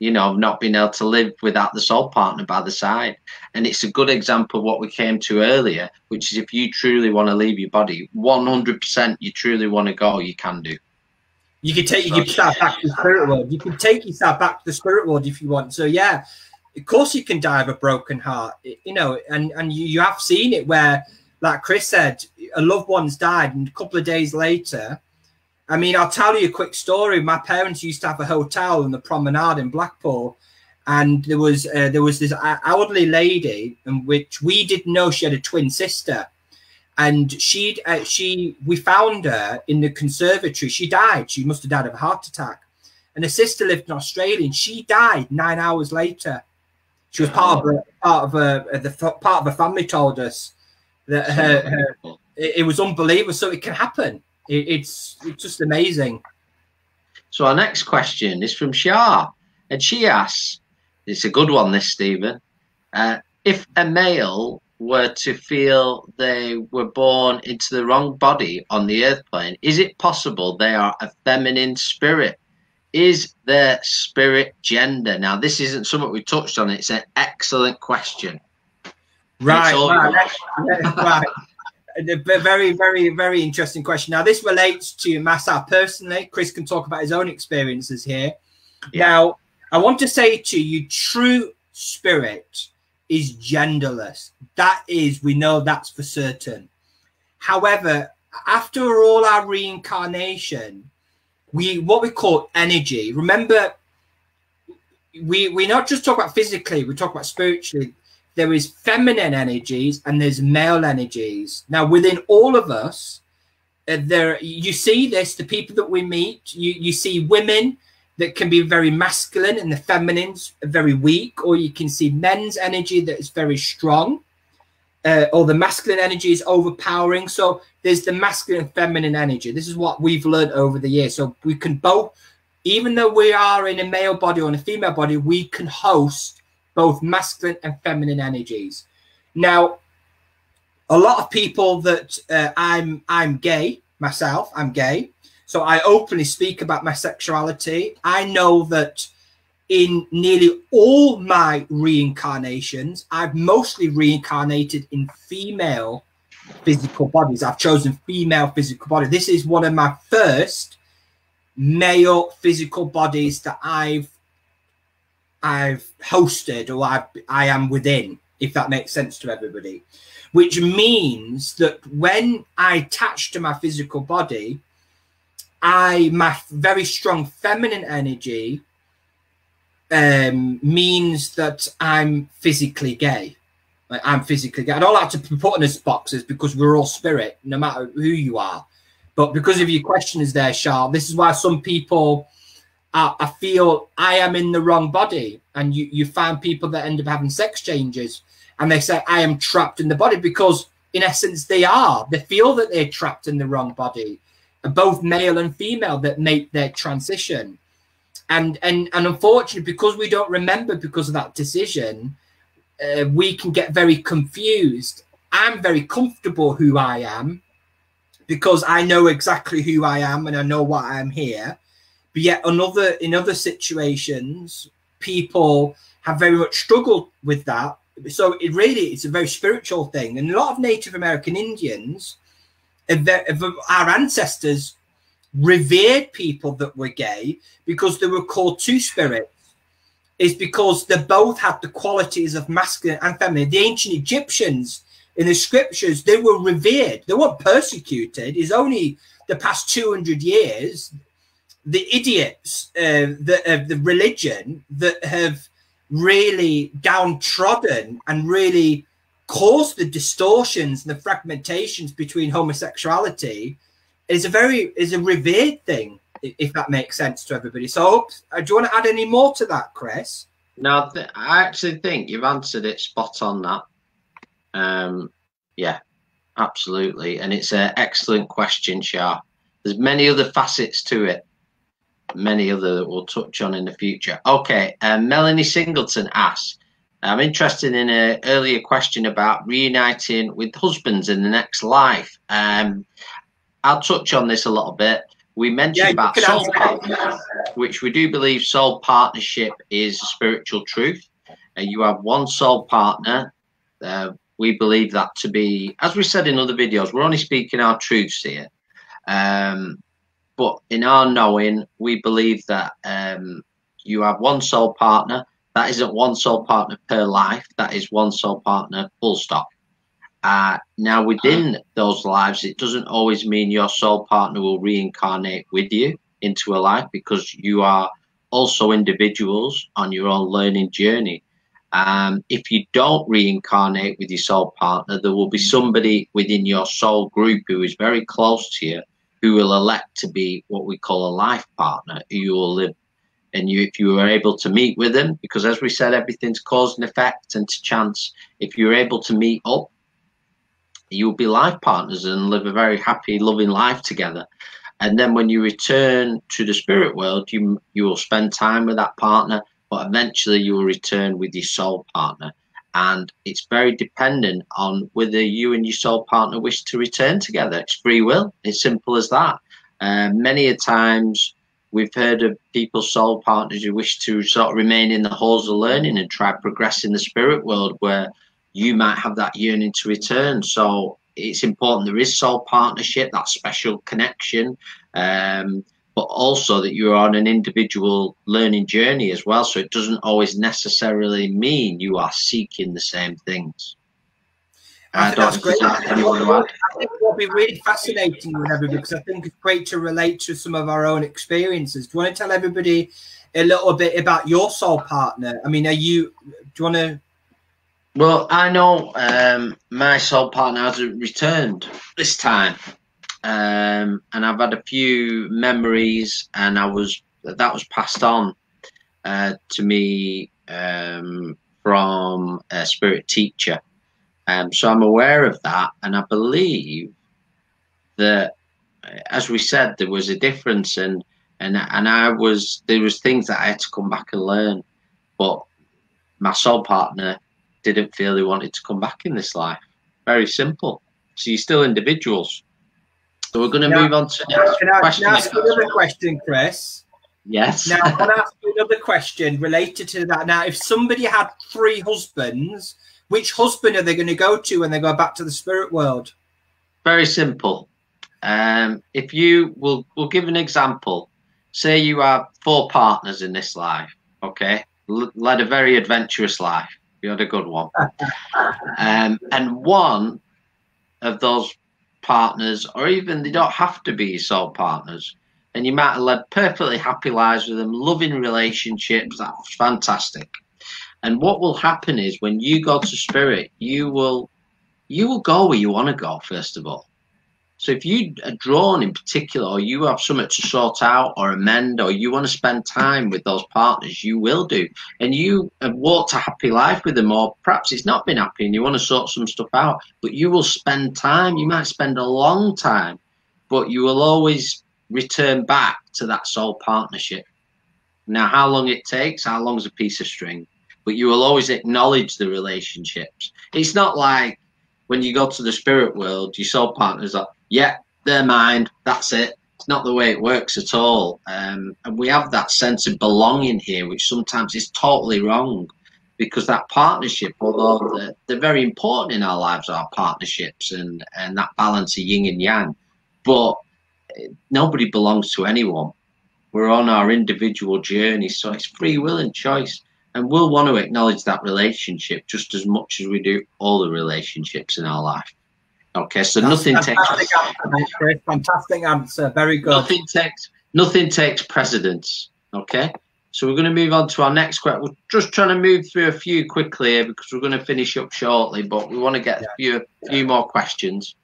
You know, not being able to live without the soul partner by the side. And it's a good example of what we came to earlier, which is if you truly want to leave your body, 100% you truly want to go, you can do. You can take yourself back to the spirit world. You can take yourself back to the spirit world if you want. So yeah, of course you can die of a broken heart, you know, and you have seen it where, like Chris said, a loved one's died and a couple of days later. I mean, I'll tell you a quick story. My parents used to have a hotel in the Promenade in Blackpool, and there was this elderly lady, in which we didn't know she had a twin sister, and we found her in the conservatory. She died. She must have died of a heart attack, and her sister lived in Australia, and she died 9 hours later. She was part of a family. Told us that it was unbelievable. So it can happen. It's just amazing. So our next question is from Shah, and she asks, it's a good one, this, Stephen. If a male were to feel they were born into the wrong body on the earth plane, is it possible they are a feminine spirit? Is their spirit gender? Now, this isn't something we touched on. It's an excellent question. Right. A very, very, very interesting question. Now, this relates to myself personally. Chris can talk about his own experiences here. Yeah. Now, I want to say to you, true spirit is genderless. That is, we know that's for certain. However, after all our reincarnation, what we call energy. Remember, we not just talk about physically, we talk about spiritually. There is feminine energies and there's male energies. Now, within all of us, you see this, the people that we meet, you see women that can be very masculine and the feminines are very weak, or you can see men's energy that is very strong, or the masculine energy is overpowering. So there's the masculine and feminine energy. This is what we've learned over the years. So we can both, even though we are in a male body or in a female body, we can host both masculine and feminine energies. Now, a lot of people that I'm gay myself, I'm gay. So I openly speak about my sexuality. I know that in nearly all my reincarnations, I've mostly reincarnated in female physical bodies. I've chosen female physical body. This is one of my first male physical bodies that I've hosted, or I am within, if that makes sense to everybody, which means that when I attach to my physical body, my very strong feminine energy means that I'm physically gay. I'm physically gay. I don't like to put in as boxes because we're all spirit, no matter who you are. But because of your question is there, Charles, this is why some people, I feel I am in the wrong body. And you find people that end up having sex changes and they say, I am trapped in the body, because in essence, they are. They feel that they're trapped in the wrong body. Both male and female that make their transition. And unfortunately, because we don't remember because of that decision, we can get very confused. I'm very comfortable who I am because I know exactly who I am and I know why I'm here. But yet in other situations, people have very much struggled with that. So it's a very spiritual thing. And a lot of Native American Indians, our ancestors revered people that were gay because they were called two spirits. Is because they both had the qualities of masculine and feminine. The ancient Egyptians in the scriptures, they were revered. They weren't persecuted. It's only the past 200 years, the idiots of the religion that have really downtrodden and really caused the distortions and the fragmentations between homosexuality is a revered thing, if that makes sense to everybody. So do you want to add any more to that, Chris? No, I actually think you've answered it spot on that. Yeah, absolutely. And it's an excellent question, Shah. There's many other facets to it, many other that we'll touch on in the future. Okay, Melanie Singleton asks, I'm interested in an earlier question about reuniting with husbands in the next life. I'll touch on this a little bit. We mentioned about soul partnership, which we do believe soul partnership is a spiritual truth. You have one soul partner. We believe that to be, as we said in other videos, we're only speaking our truths here. But in our knowing, we believe that you have one soul partner. That isn't one soul partner per life. That is one soul partner, full stop. Now, within those lives, it doesn't always mean your soul partner will reincarnate with you into a life, because you are also individuals on your own learning journey. If you don't reincarnate with your soul partner, there will be somebody within your soul group who is very close to you, who will elect to be what we call a life partner, who you will live. And if you are able to meet with them, because as we said, everything's cause and effect and to chance, if you're able to meet up, you'll be life partners and live a very happy, loving life together. And then when you return to the spirit world, you will spend time with that partner, but eventually you will return with your soul partner. And it's very dependent on whether you and your soul partner wish to return together. It's free will. It's simple as that. Many a times we've heard of people's soul partners who wish to sort of remain in the halls of learning and try progress in the spirit world, where you might have that yearning to return. So it's important there is soul partnership, that special connection, but also that you're on an individual learning journey as well. So it doesn't always necessarily mean you are seeking the same things. I think that's great. I think it will be really fascinating with everybody, because I think it's great to relate to some of our own experiences. Do you want to tell everybody a little bit about your soul partner? I mean, do you want to? Well, I know my soul partner hasn't returned this time, and I've had a few memories, and that was passed on to me from a spirit teacher. So I'm aware of that, and I believe that, as we said, there was a difference, and there was things that I had to come back and learn, but my soul partner didn't feel they wanted to come back in this life. Very simple. So you're still individuals. So we're going to move on to the next question. Can I ask another question, Chris? Yes. Now, I want to ask you another question related to that. Now, if somebody had 3 husbands, which husband are they going to go to when they go back to the spirit world? Very simple. If we'll give an example. Say you have 4 partners in this life, okay? Led a very adventurous life. You had a good one. And one of those partners, or even they don't have to be your soul partners, and you might have led perfectly happy lives with them, loving relationships, that's fantastic. And what will happen is when you go to spirit, you will go where you want to go, first of all. So if you are drawn in particular, or you have something to sort out or amend, or you want to spend time with those partners, you will do. And you have walked a happy life with them, or perhaps it's not been happy and you want to sort some stuff out, but you will spend time. You might spend a long time, but you will always return back to that soul partnership. Now, how long it takes, how long is a piece of string, but you will always acknowledge the relationships. It's not like when you go to the spirit world, your soul partner's like, yeah, they're mine, that's it. It's not the way it works at all. And we have that sense of belonging here, which sometimes is totally wrong, because that partnership, although they're very important in our lives, our partnerships and that balance of yin and yang, but nobody belongs to anyone. We're on our individual journey, so it's free will and choice. And we'll want to acknowledge that relationship just as much as we do all the relationships in our life. Okay, so nothing takes. Fantastic answer, very good. Nothing takes precedence. Okay, So we're going to move on to our next question. We're just trying to move through a few quickly here because we're going to finish up shortly, but we want to get a few more questions.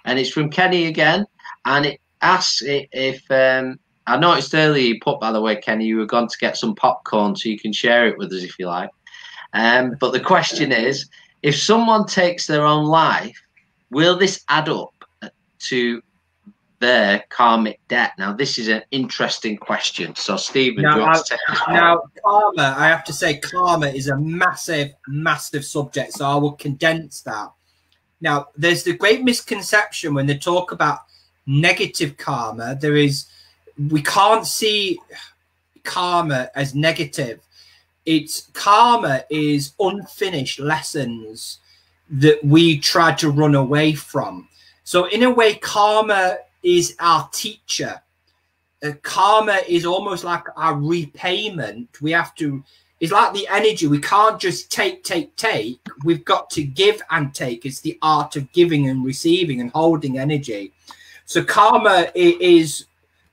And it's from Kenny again, and it asks if I noticed earlier you put, by the way, Kenny, you were going to get some popcorn so you can share it with us if you like. But the question is, if someone takes their own life, will this add up to their karmic debt? Now, this is an interesting question. So, Stephen, do you want to take this one? Now, karma, I have to say, karma is a massive, massive subject. So I will condense that. Now, there's the great misconception when they talk about negative karma. We can't see karma as negative. Karma is unfinished lessons that we try to run away from. So in a way, karma is our teacher. Karma is almost like our repayment. It's like the energy. We can't just take. We've got to give and take. It's the art of giving and receiving and holding energy. So karma is,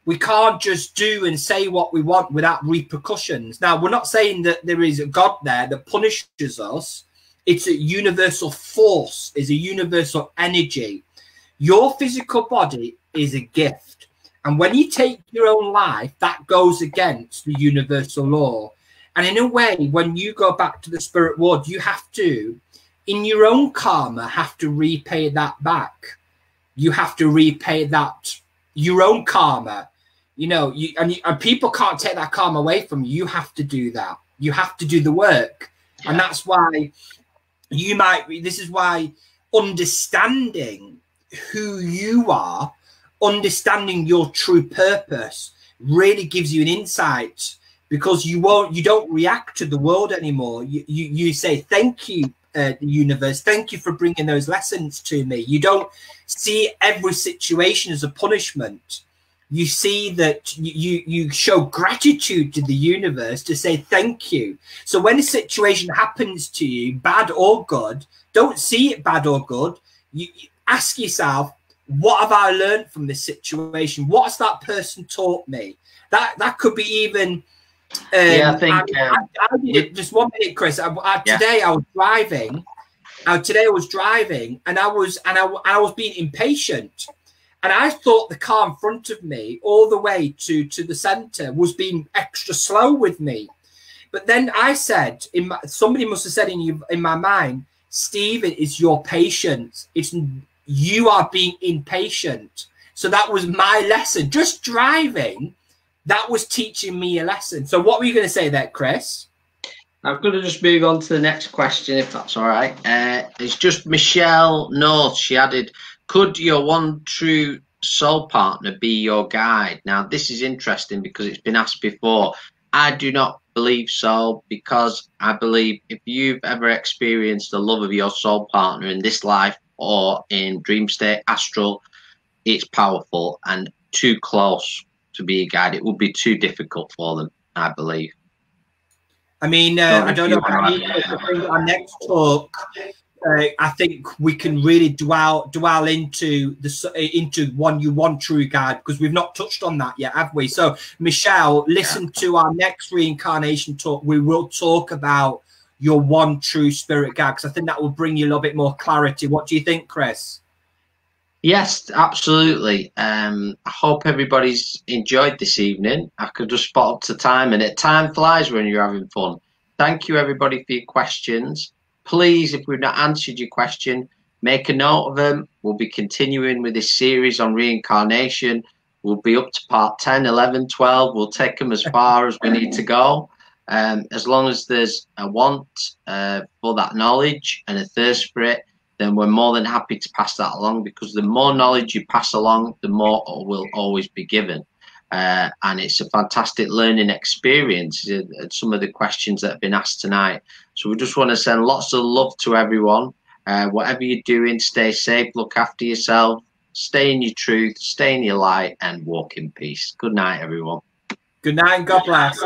we can't just do and say what we want without repercussions. Now, we're not saying that there is a God there that punishes us. It's a universal force, is a universal energy. Your physical body is a gift. And when you take your own life, that goes against the universal law. And in a way, when you go back to the spirit world, you have to, in your own karma, have to repay that back. You have to repay that, your own karma. You know, and people can't take that karma away from you. You have to do that. You have to do the work. Yeah. And that's why this is why understanding who you are, understanding your true purpose really gives you an insight, because you don't react to the world anymore. You say, thank you, the universe. Thank you for bringing those lessons to me. You don't see every situation as a punishment. You see that you show gratitude to the universe to say thank you. So when a situation happens to you, bad or good, don't see it bad or good. You ask yourself, what have I learned from this situation? What's that person taught me? That could be even. I think. I did it, just 1 minute, Chris. Today I was driving. Today I was driving, and I was being impatient. And I thought the car in front of me, all the way to the centre, was being extra slow with me. But then I said, somebody must have said in my mind, Steve, it is your patience. You are being impatient. So that was my lesson. Just driving, that was teaching me a lesson. So what were you going to say there, Chris? I'm going to just move on to the next question, if that's all right. It's just Michelle North. She added, could your one true soul partner be your guide? Now, this is interesting because it's been asked before. I do not believe so, because I believe if you've ever experienced the love of your soul partner in this life or in dream state, astral, it's powerful and too close to be a guide. It would be too difficult for them, I believe. I mean, I don't know how you bring our next talk. I think we can really dwell into one true guide, because we've not touched on that yet, have we? So, Michelle, listen to our next reincarnation talk. We will talk about your one true spirit guide, because I think that will bring you a little bit more clarity. What do you think, Chris? Yes, absolutely. I hope everybody's enjoyed this evening. I could just spot up to time, and time flies when you're having fun. Thank you, everybody, for your questions. Please, if we've not answered your question, make a note of them. We'll be continuing with this series on reincarnation. We'll be up to part 10, 11, 12. We'll take them as far as we need to go. As long as there's a want for that knowledge and a thirst for it, then we're more than happy to pass that along, because the more knowledge you pass along, the more will always be given. And it's a fantastic learning experience, some of the questions that have been asked tonight. So we just want to send lots of love to everyone. Whatever you're doing, stay safe, look after yourself, stay in your truth, stay in your light, and walk in peace. Good night, everyone. Good night and God bless.